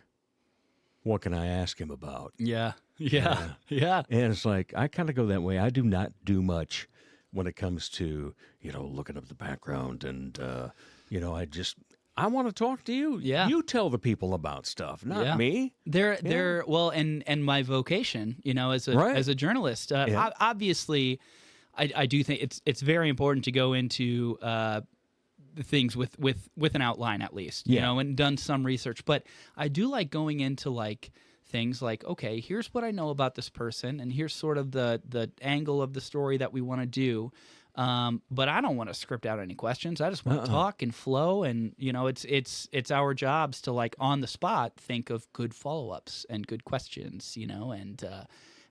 what can I ask him about? Yeah. And it's I kind of go that way. I do not do much when it comes to, looking up the background and, I want to talk to you. Yeah. You tell the people about stuff, not me. And my vocation, as a journalist, obviously I do think it's very important to go into, things with an outline at least, and done some research, but I do like going into things okay, here's what I know about this person, and here's sort of the angle of the story that we want to do. But I don't want to script out any questions. I just want to talk and flow, and it's our jobs to on the spot think of good follow-ups and good questions, and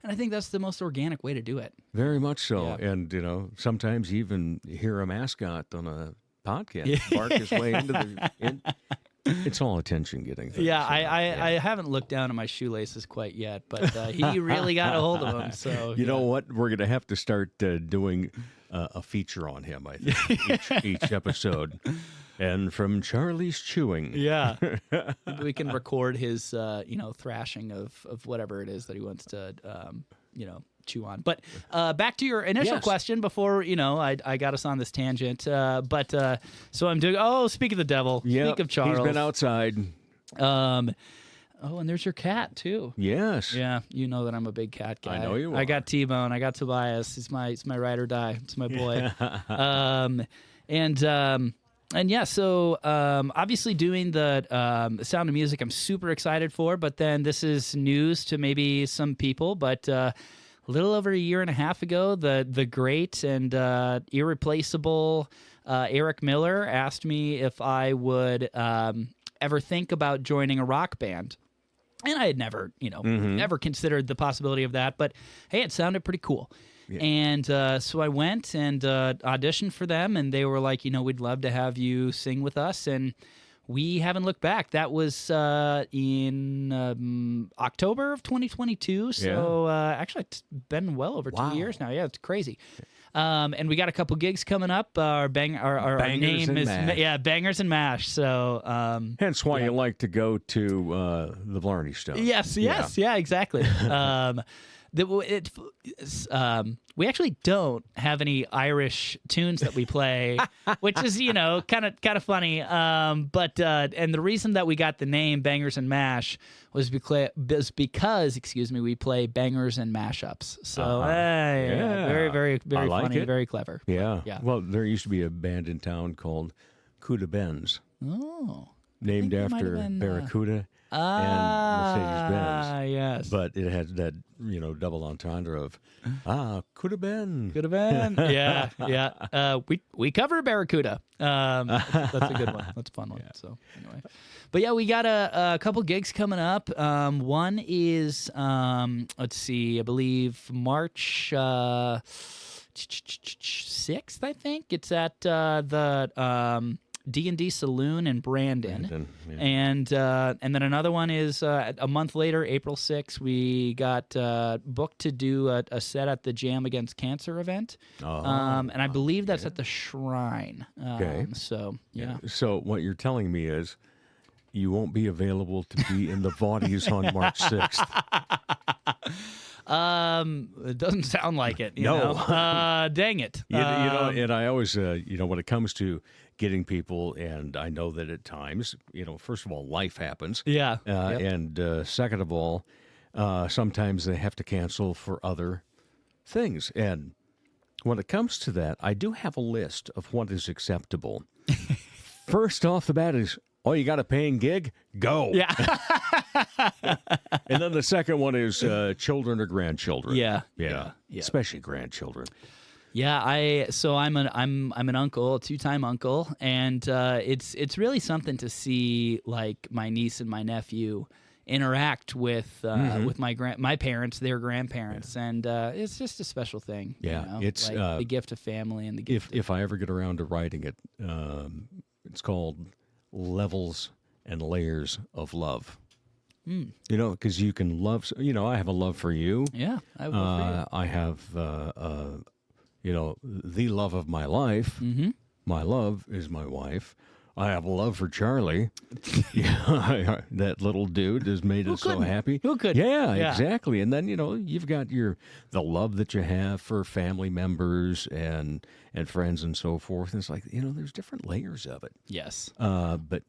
I think that's the most organic way to do it. Very much so. Yeah. And sometimes you even hear a mascot on a podcast bark his way into It's all attention getting. Yeah, I haven't looked down at my shoelaces quite yet, but he really got a hold of them. So You know what? We're going to have to start doing a feature on him, I think, each episode. And from Charlie's chewing. Yeah. Maybe we can record his, thrashing of whatever it is that he wants to, chew on. But back to your initial question before, I got us on this tangent. So I'm doing, speak of the devil. Yep, Speak of Charles. he's been outside. And there's your cat, too. Yes. Yeah, you know that I'm a big cat guy. I know you are. I got T-Bone. I got Tobias. He's my ride or die. It's my boy. So obviously doing the Sound of Music, I'm super excited for. But then this is news to maybe some people. But a little over a year and a half ago, the great and irreplaceable Eric Miller asked me if I would ever think about joining a rock band. And I had never, never considered the possibility of that. But hey, it sounded pretty cool. Yeah. And so I went and auditioned for them, and they were like, we'd love to have you sing with us. And we haven't looked back. That was in October of 2022. So actually, it's been well over 2 years now. Yeah, it's crazy. And we got a couple gigs coming up. Our name is Bangers and Mash. So hence why you like to go to the Blarney Stone. Yes, exactly. We actually don't have any Irish tunes that we play, which is kind of funny. But and the reason that we got the name Bangers and Mash was because we play bangers and mashups. So very very very funny, very clever. Yeah. Yeah. Well, there used to be a band in town called Cuda Benz. Oh. Named after Barracuda and Mercedes-Benz. Yes. But it had that, double entendre of, could have been. Could have been. Yeah. We cover Barracuda. That's a good one. That's a fun one. Yeah. So anyway. But yeah, we got a couple gigs coming up. One is, let's see, I believe March 6th, I think. It's at the... D&D Saloon in Brandon. And then another one is a month later, April 6th, we got booked to do a set at the Jam Against Cancer event. And I believe that's at the Shrine. Okay. So, yeah. So what you're telling me is you won't be available to be in the Vaudies on March 6th. It doesn't sound like it. You know? Dang it. And I always, when it comes to getting people, and I know that at times, first of all, life happens. Yeah. And second of all, sometimes they have to cancel for other things. And when it comes to that, I do have a list of what is acceptable. First off the bat is, you got a paying gig? Go. Yeah. And then the second one is children or grandchildren. Yeah. Especially grandchildren. Yeah, I'm an uncle, a 2-time uncle, and it's really something to see like my niece and my nephew interact with my parents, their grandparents, and it's just a special thing. Yeah, it's like the gift of family and the gift. If I ever get around to writing it, it's called Levels and Layers of Love. Because you can love. I have a love for you. Yeah, I have love for you. I have. The love of my life. Mm-hmm. My love is my wife. I have a love for Charlie. That little dude has made us so happy. Who could? Yeah, exactly. And then you've got the love that you have for family members and friends and so forth. And it's like there's different layers of it. Yes. But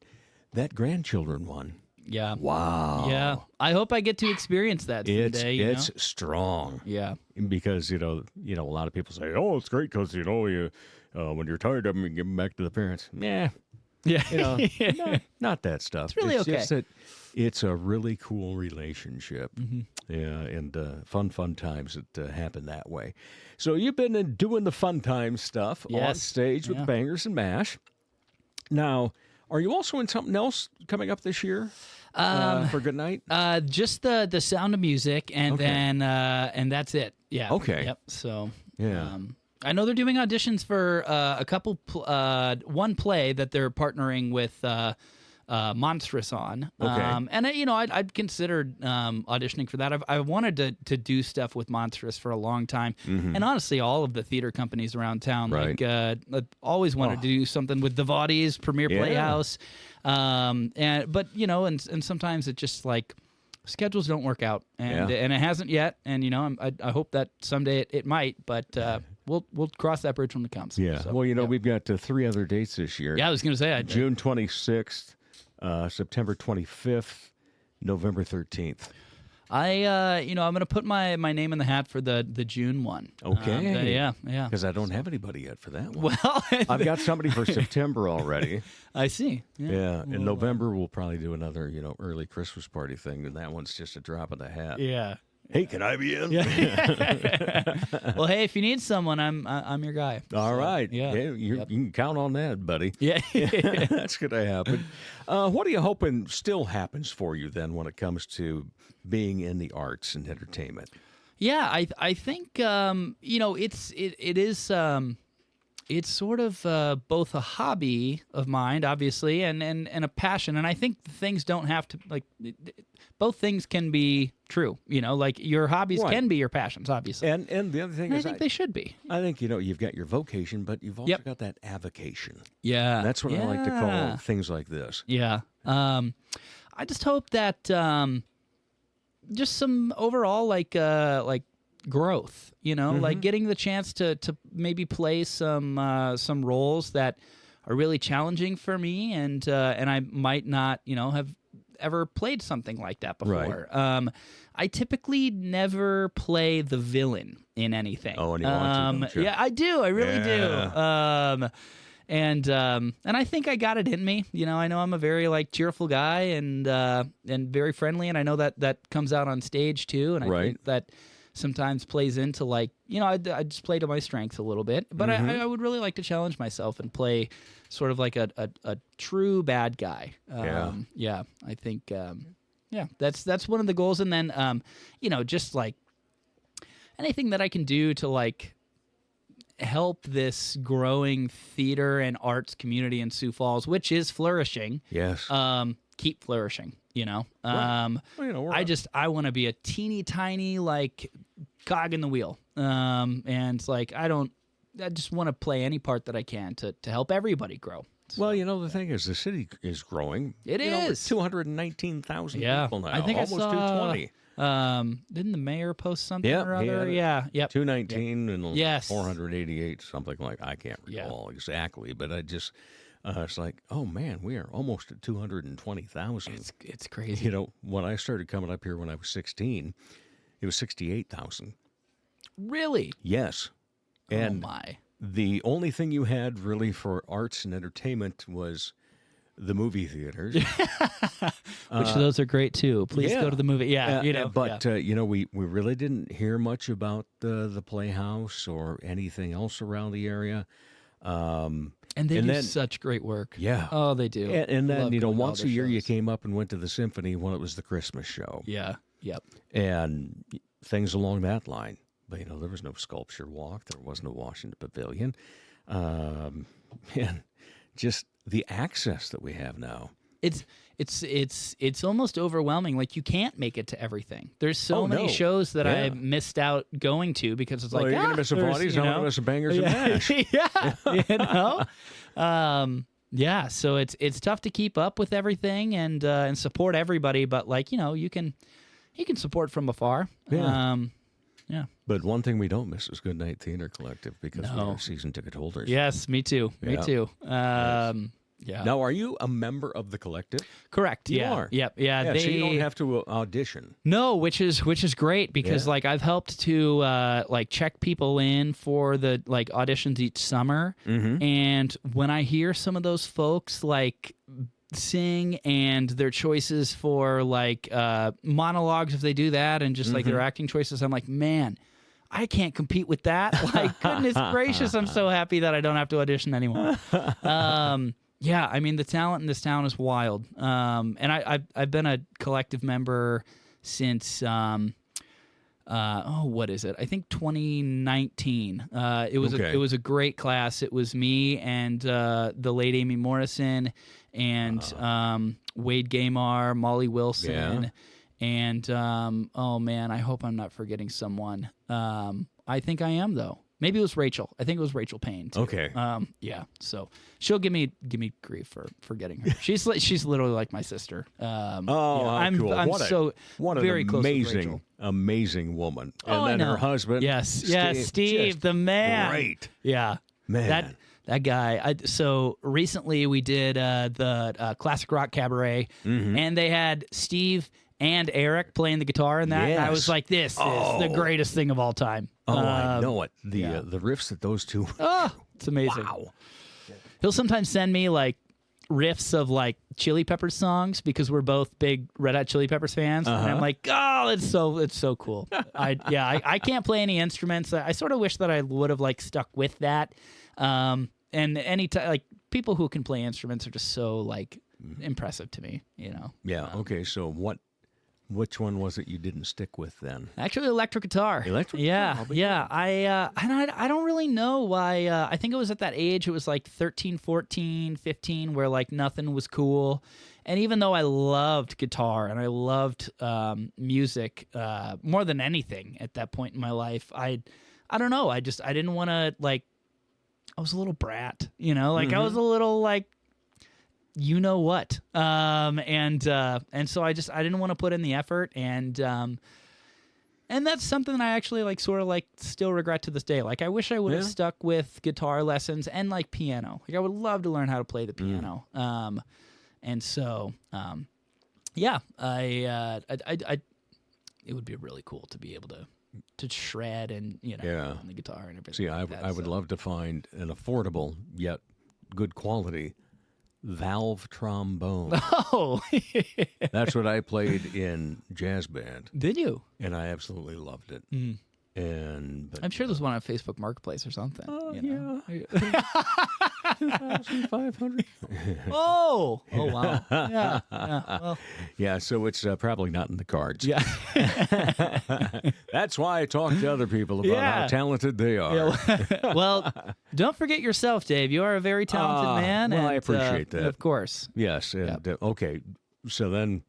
that grandchildren one. Yeah. Wow. Yeah. I hope I get to experience that someday. It's strong. Yeah. Because a lot of people say, "Oh, it's great because you when you're tired of them, you give them back to the parents." Yeah. Not that stuff. It's really okay. Just that it's a really cool relationship. Mm-hmm. Yeah, and fun times that happen that way. So you've been doing the fun time stuff on stage with Bangers and Mash. Now, are you also in something else coming up this year? For good night? Just the Sound of Music, and then and that's it. Yeah. Okay. Yep. So yeah. I know they're doing auditions for a couple one play that they're partnering with Monstrous on. Okay. And I'd considered auditioning for that. I've wanted to do stuff with Monstrous for a long time, and honestly, all of the theater companies around town, Right. I've always wanted to do something with the Vaudees, Premier Playhouse, but sometimes it just like schedules don't work out, and it hasn't yet, and I hope that someday it might, but we'll cross that bridge when it comes. Yeah. So, Well, we've got 3 other dates this year. yeah, I was going to say June 26th, September 25th, November 13th. I'm going to put my name in the hat for the June one. Okay. Yeah. Because I don't have anybody yet for that one. Well, I've got somebody for September already. I see. Yeah. In November, we'll probably do another, early Christmas party thing, and that one's just a drop of the hat. Yeah. Hey, can I be in? Well, hey, if you need someone, I'm your guy. All right. Yeah. You can count on that, buddy. Yeah. That's going to happen. What are you hoping still happens for you then when it comes to being in the arts and entertainment? Yeah, I think it is it's sort of both a hobby of mine, obviously, and a passion. And I think things don't have to both things can be true. Like your hobbies Right. can be your passions, obviously. And the other thing And I is, think they should be. I think you've got your vocation, but you've also Yep. got that avocation. Yeah, That's what I like to call things like this. Yeah. I just hope that just some overall like growth, like getting the chance to maybe play some roles that are really challenging for me, and I might not have ever played something like that before. Right. I typically never play the villain in anything. Oh, and you want to, don't you? Yeah, I do. I really do. And I think I got it in me. I know I'm a very cheerful guy and very friendly, and I know that comes out on stage too. And I Right. think that sometimes plays into I just play to my strengths a little bit, but I would really like to challenge myself and play sort of like a true bad guy. Yeah. I think that's one of the goals, and then just like anything that I can do to help this growing theater and arts community in Sioux Falls, which is flourishing. Yes. Keep flourishing. Well, I want to be a teeny tiny cog in the wheel. And I just want to play any part that I can to help everybody grow. Well, the thing is, the city is growing. It is. 219,000 Yeah. people now. I think almost I saw, 220. Didn't the mayor post something Yep, or he other? had it. Yeah. Yep. 219 and Yes. 488, something like. I can't recall exactly, but I just it's like, oh man, we are almost at 220,000. It's crazy. When I started coming up here when I was 16, it was 68,000. Really? Yes, and oh my. the only thing you had really for arts and entertainment was the movie theaters. Which those are great too. Please yeah. go to the movie. Yeah, But we really didn't hear much about the Playhouse or anything else around the area. and they do then- such great work. Yeah. Oh, they do. And then Love going to all once their a year you shows. came up and went to the symphony when it was the Christmas show. Yeah. Yep. And things along that line. But there was no sculpture walk. There was no Washington Pavilion. And just the access that we have now. It's almost overwhelming. Like you can't make it to everything. There's so many no. shows that Yeah. I missed out going to because it's Well, like you're going to miss a there's, Vaudees, I'm going to miss a Bangers and Mash. Yeah, so it's tough to keep up with everything and support everybody, but you can support from afar. Yeah. Yeah. But one thing we don't miss is Goodnight Theater Collective because we No. are season ticket holders. Yes, me too. Me Yeah. too. Yeah. Now, are you a member of the collective? Correct. You yeah. are. Yep. Yeah. Yeah, they, so you don't have to audition. No, which is great because Yeah. I've helped to check people in for the auditions each summer, and when I hear some of those folks sing and their choices for monologues if they do that and just their acting choices, I'm like, man, I can't compete with that. Goodness gracious, I'm so happy that I don't have to audition anymore. Yeah, I mean the talent in this town is wild. And I've been a collective member since what is it? I think 2019. It was Okay. it was a great class. It was me and the late Amy Morrison and Wade Gaymar, Molly Wilson, and oh man, I hope I'm not forgetting someone. I think I am though. Maybe it was Rachel. I think it was Rachel Payne. Too. Okay. Yeah. So she'll give me grief for forgetting her. She's literally like my sister. I'm cool. I'm What so an very close with Rachel. amazing woman. And Oh, I then know. her husband. Yes, Steve, Steve, just the man. Great. Yeah, Man. that guy. So recently we did the classic rock cabaret, and they had Steve and Eric playing the guitar in that. And I was Yes. like, this is the greatest thing of all time. Oh, I know it. The riffs that those two. Oh, it's amazing. Wow. He'll sometimes send me like riffs of like Chili Peppers songs because we're both big Red Hot Chili Peppers fans, and I'm like, oh, it's so cool. I can't play any instruments. I sort of wish that I would have like stuck with that. And any time like people who can play instruments are just so like impressive to me. You know. Yeah. Okay. So which one was it you didn't stick with then? Actually, electric guitar. Electric yeah, guitar, yeah. I don't really know why. I think it was at that age. It was like 13, 14, 15, where like nothing was cool. And even though I loved guitar and I loved music more than anything at that point in my life, I don't know. I didn't want to like. I was a little brat, you know. Like I was a little like. You know what? And so I didn't want to put in the effort, and that's something that I actually like sort of like still regret to this day. Like I wish I would have stuck with guitar lessons and like piano. Like I would love to learn how to play the piano. And so yeah, I it would be really cool to be able to shred and on the guitar and everything. See, I would love to find an affordable yet good quality valve trombone. Oh, That's what I played in jazz band, did you? and I absolutely loved it. And but, I'm sure there's one on Facebook Marketplace or something. You know? 2,500. Oh wow. Yeah. Well, Yeah, so it's probably not in the cards. yeah. That's why I talk to other people about how Yeah. talented they are. Well, don't forget yourself, Dave. You are a very talented man. well, and, I appreciate that. Of course. Yes, and okay. So then,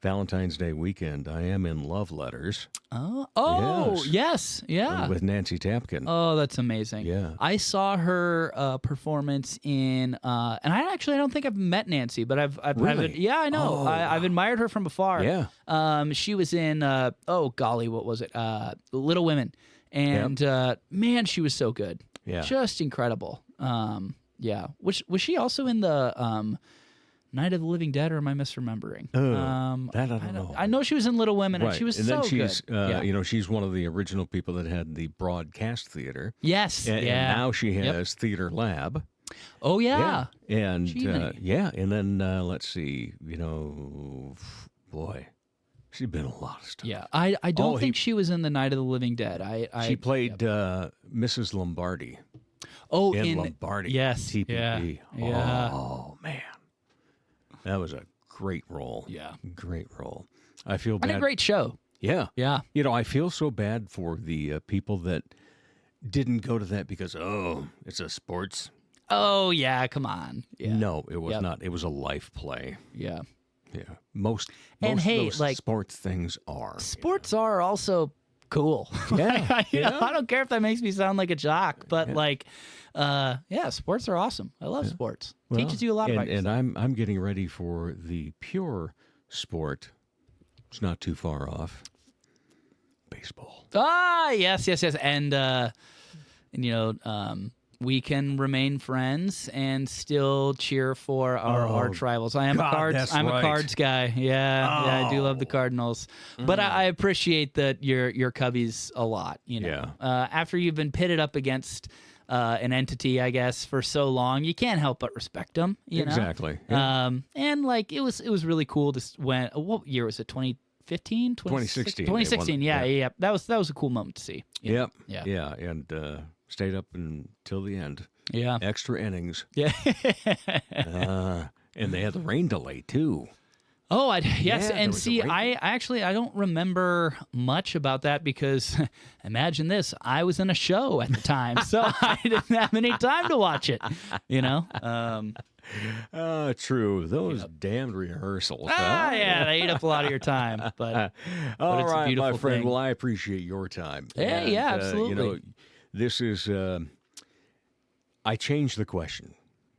Valentine's Day weekend, I am in Love Letters Oh, yes. Yeah. with Nancy Tapkin. Oh, that's amazing. Yeah. I saw her performance in, and I don't think I've met Nancy, but I've Really? yeah, I know. Oh, I've admired her from afar. Yeah. She was in, oh golly, what was it? Little Women, and man, she was so good. Yeah. Just incredible. Yeah. Was she also in the Night of the Living Dead, or am I misremembering? That I don't know. I know she was in Little Women, Right. and she was and so then she's, good. Yeah. she's one of the original people that had the broadcast theater. Yes. And yeah. now she has Theater Lab. Oh yeah. And Gee. and then let's see, boy, she's been a lot of stuff. Yeah, I don't think she was in the Night of the Living Dead. She played Mrs. Lombardi in Lombardi. Yes, TPP. yeah. Oh man, that was a great role. Yeah. Great role. I feel bad. And a great show. Yeah. Yeah. I feel so bad for the people that didn't go to that because it's a sports. Oh yeah, come on. Yeah. No, it was Yep. not. It was a life play. Yeah. Yeah, most And of hey, those like, sports things are. Sports are also cool. Yeah, I don't care if that makes me sound like a jock, but sports are awesome. I love sports. Teaches you a lot about and yourself. I'm getting ready for the pure sport. It's not too far off. Baseball. Ah, yes, and we can remain friends and still cheer for our arch rivals. I am God, that's I'm right. a Cards guy. Yeah, I do love the Cardinals, but I appreciate that your Cubbies a lot. Yeah. After you've been pitted up against an entity, I guess, for so long, you can't help but respect them. You know? Exactly. Yeah. And like it was really cool to when what year was it? 2015, 2016. 2016. Yeah. That was a cool moment to see. you know? Yep. Yeah. Yeah. And stayed up until the end. Yeah. Extra innings. Yeah. And they had the rain delay too. Oh, yes, Yeah, there and was a see, radio. I don't remember much about that because imagine this: I was in a show at the time, so I didn't have any time to watch it. You know, True. Those damned rehearsals. yeah, they eat up a lot of your time, but All it's a right, beautiful my friend. thing. Well, I appreciate your time. Yeah, yeah, You know, absolutely. this is. I changed the question.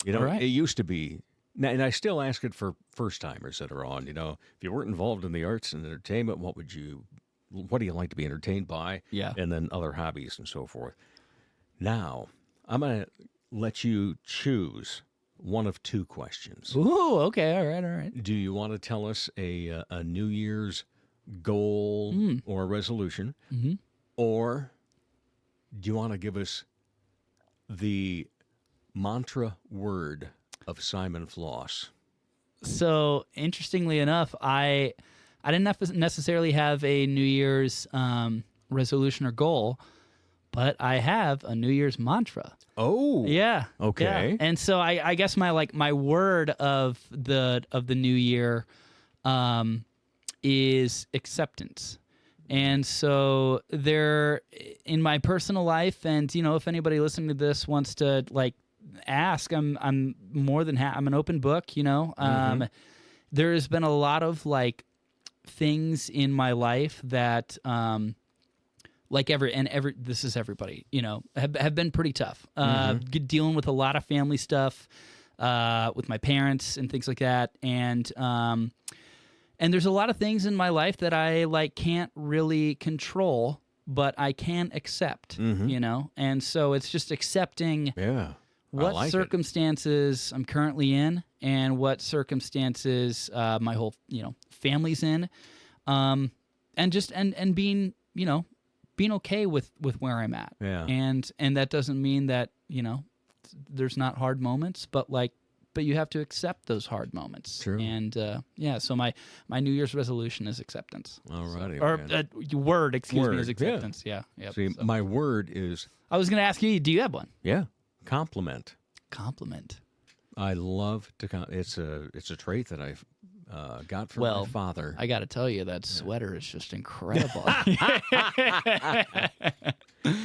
You know, All right. it used to be, and I still ask it for first timers that are on. You know, if you weren't involved in the arts and entertainment, what do you like to be entertained by? Yeah. And then other hobbies and so forth. Now, I'm gonna let you choose one of two questions. Ooh, okay, all right. Do you want to tell us a New Year's goal or resolution, or do you want to give us the mantra word of Simon Floss? So interestingly enough, I didn't necessarily have a New Year's resolution or goal, but I have a New Year's mantra. Oh, Yeah. Okay. Yeah. And so I guess my word of the new year is acceptance. And so there in my personal life, and if anybody listening to this wants to ask, I'm more than I'm an open book, There's been a lot of things in my life that this is everybody, have been pretty tough. Dealing with a lot of family stuff, with my parents and things like that, and there's a lot of things in my life that I can't really control, but I can accept, and so it's just accepting yeah. what like it. circumstances I'm currently in and what circumstances my whole family's in, and just and being being okay with where I'm at. Yeah. And that doesn't mean that, there's not hard moments, but you have to accept those hard moments. True. And so my New Year's resolution is acceptance. All righty. Or man. word, excuse me, Word, is acceptance. Yeah. Yep. See, So my word is, I was going to ask you, do you have one? compliment. Compliment. I love to. It's a trait that I've got from Well, my father. I got to tell you, that sweater is just incredible.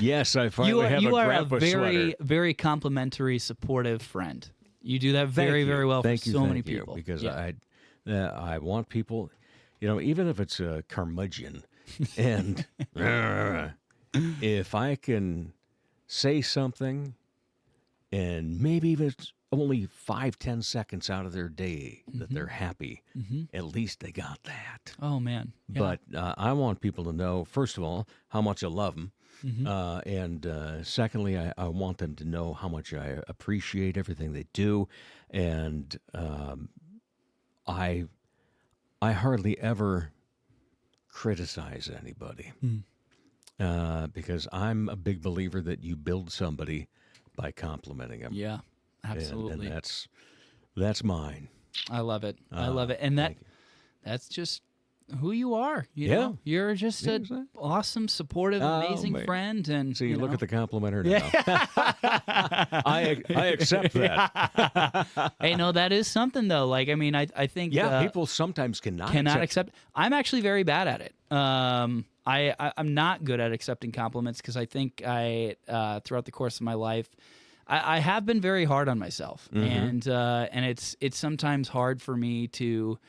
Yes, I finally have you a are grandpa a very, sweater. very complimentary, supportive friend. You do that very, Thank you. very well Thank for you, so thank many you, people. because Yeah. I want people, even if it's a curmudgeon, and if I can say something, and maybe if it's only 5-10 seconds out of their day that they're happy, at least they got that. Oh man. Yeah. But I want people to know, first of all, how much I love them. And secondly, I want them to know how much I appreciate everything they do. And I hardly ever criticize anybody because I'm a big believer that you build somebody by complimenting them. Yeah, absolutely. And that's mine. I love it. I love it. And thank you. that's just who you are. You Yeah. know? You're just Yeah, an exactly. awesome, supportive, Oh, amazing man. friend. And See, look know. at the complimenter now. I accept that. Hey, no, that is something though. I think Yeah, people sometimes cannot accept. I'm actually very bad at it. I'm not good at accepting compliments because I think throughout the course of my life, I have been very hard on myself, and it's sometimes hard for me to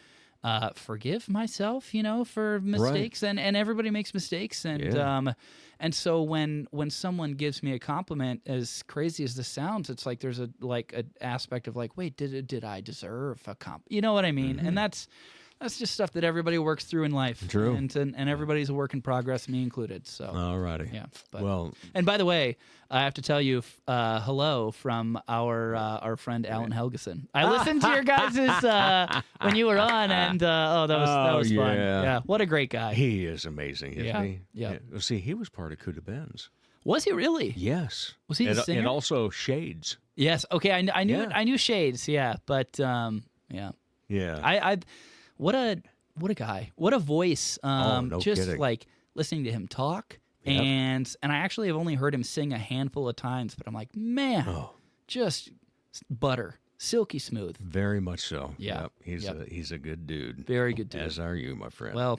forgive myself, for mistakes, and everybody makes mistakes, and so when someone gives me a compliment, as crazy as this sounds, it's like there's an aspect of wait, did I deserve a comp? You know what I mean? And that's just stuff that everybody works through in life. True. And everybody's a work in progress, me included. So All righty. yeah. But, Well, and by the way, I have to tell you, hello from our friend Alan Helgeson. I listened to your guys' when you were on, and that was fun. yeah. Yeah, what a great guy. he is amazing, isn't Yeah, he? yeah. Well, see, he was part of Coup de Benz. Was he really? Yes. Was he the and, singer? and also Shades. Yes. Okay, I knew Yeah. I knew Shades. Yeah, but yeah, Yeah. I what a guy, what a voice. No just kidding. Listening to him talk. Yep. And I actually have only heard him sing a handful of times, but I'm like, man, just butter. silky smooth. Very much so. Yeah. Yep. He's a good dude. Very good dude. As are you, my friend. Well,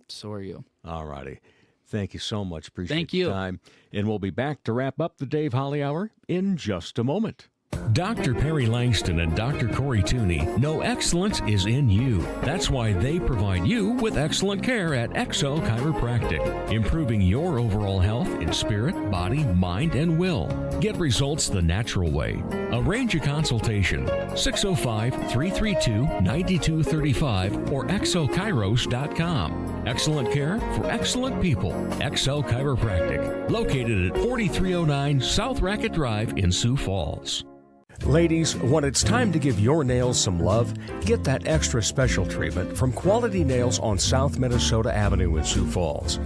so are you. All righty. Thank you so much. Appreciate Thank you. the time. And we'll be back to wrap up the Dave Holly Hour in just a moment. Dr. Perry Langston and Dr. Corey Tooney know excellence is in you. That's why they provide you with excellent care at XL Chiropractic, improving your overall health in spirit, body, mind, and will. Get results the natural way. Arrange a consultation, 605-332-9235 or xlchiros.com. Excellent care for excellent people. XL Chiropractic, located at 4309 South Racket Drive in Sioux Falls. Ladies, when it's time to give your nails some love, get that extra special treatment from Quality Nails on South Minnesota Avenue in Sioux Falls.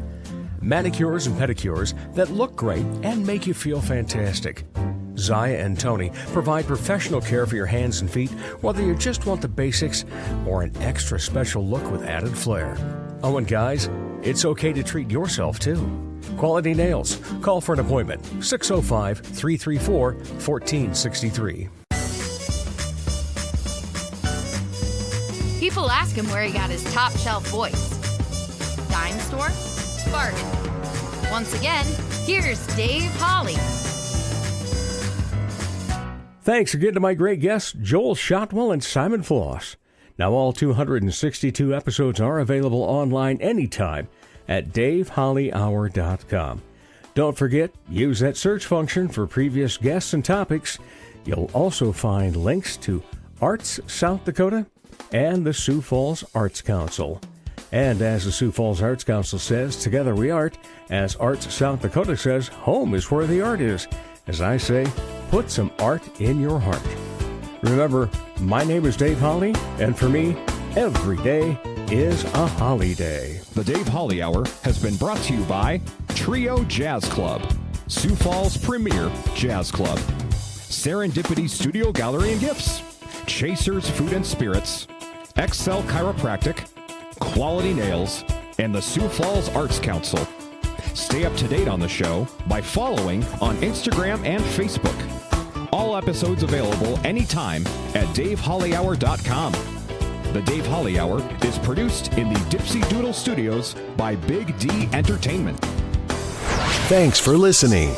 Manicures and pedicures that look great and make you feel fantastic. Zaya and Tony provide professional care for your hands and feet, whether you just want the basics or an extra special look with added flair. Oh, and guys, it's okay to treat yourself too. Quality Nails. Call for an appointment, 605-334-1463. People ask him where he got his top shelf voice. Dime store? Bargain. Once again, here's Dave Holly. Thanks again to my great guests, Joel Shotwell and Simon Floss. Now all 262 episodes are available online anytime at DaveHollyHour.com. Don't forget, use that search function for previous guests and topics. You'll also find links to Arts South Dakota and the Sioux Falls Arts Council. And as the Sioux Falls Arts Council says, together we art. As Arts South Dakota says, home is where the art is. As I say, put some art in your heart. Remember, my name is Dave Holly, and for me, every day is a holiday. The Dave Holly Hour has been brought to you by Trio Jazz Club, Sioux Falls' premier jazz club, Serendipity Studio Gallery and Gifts, Chasers Food and Spirits, XL Chiropractic, Quality Nails, and the Sioux Falls Arts Council. Stay up to date on the show by following on Instagram and Facebook. All episodes available anytime at DaveHollyHour.com. The Dave Holly Hour is produced in the Dipsy Doodle Studios by Big D Entertainment. Thanks for listening.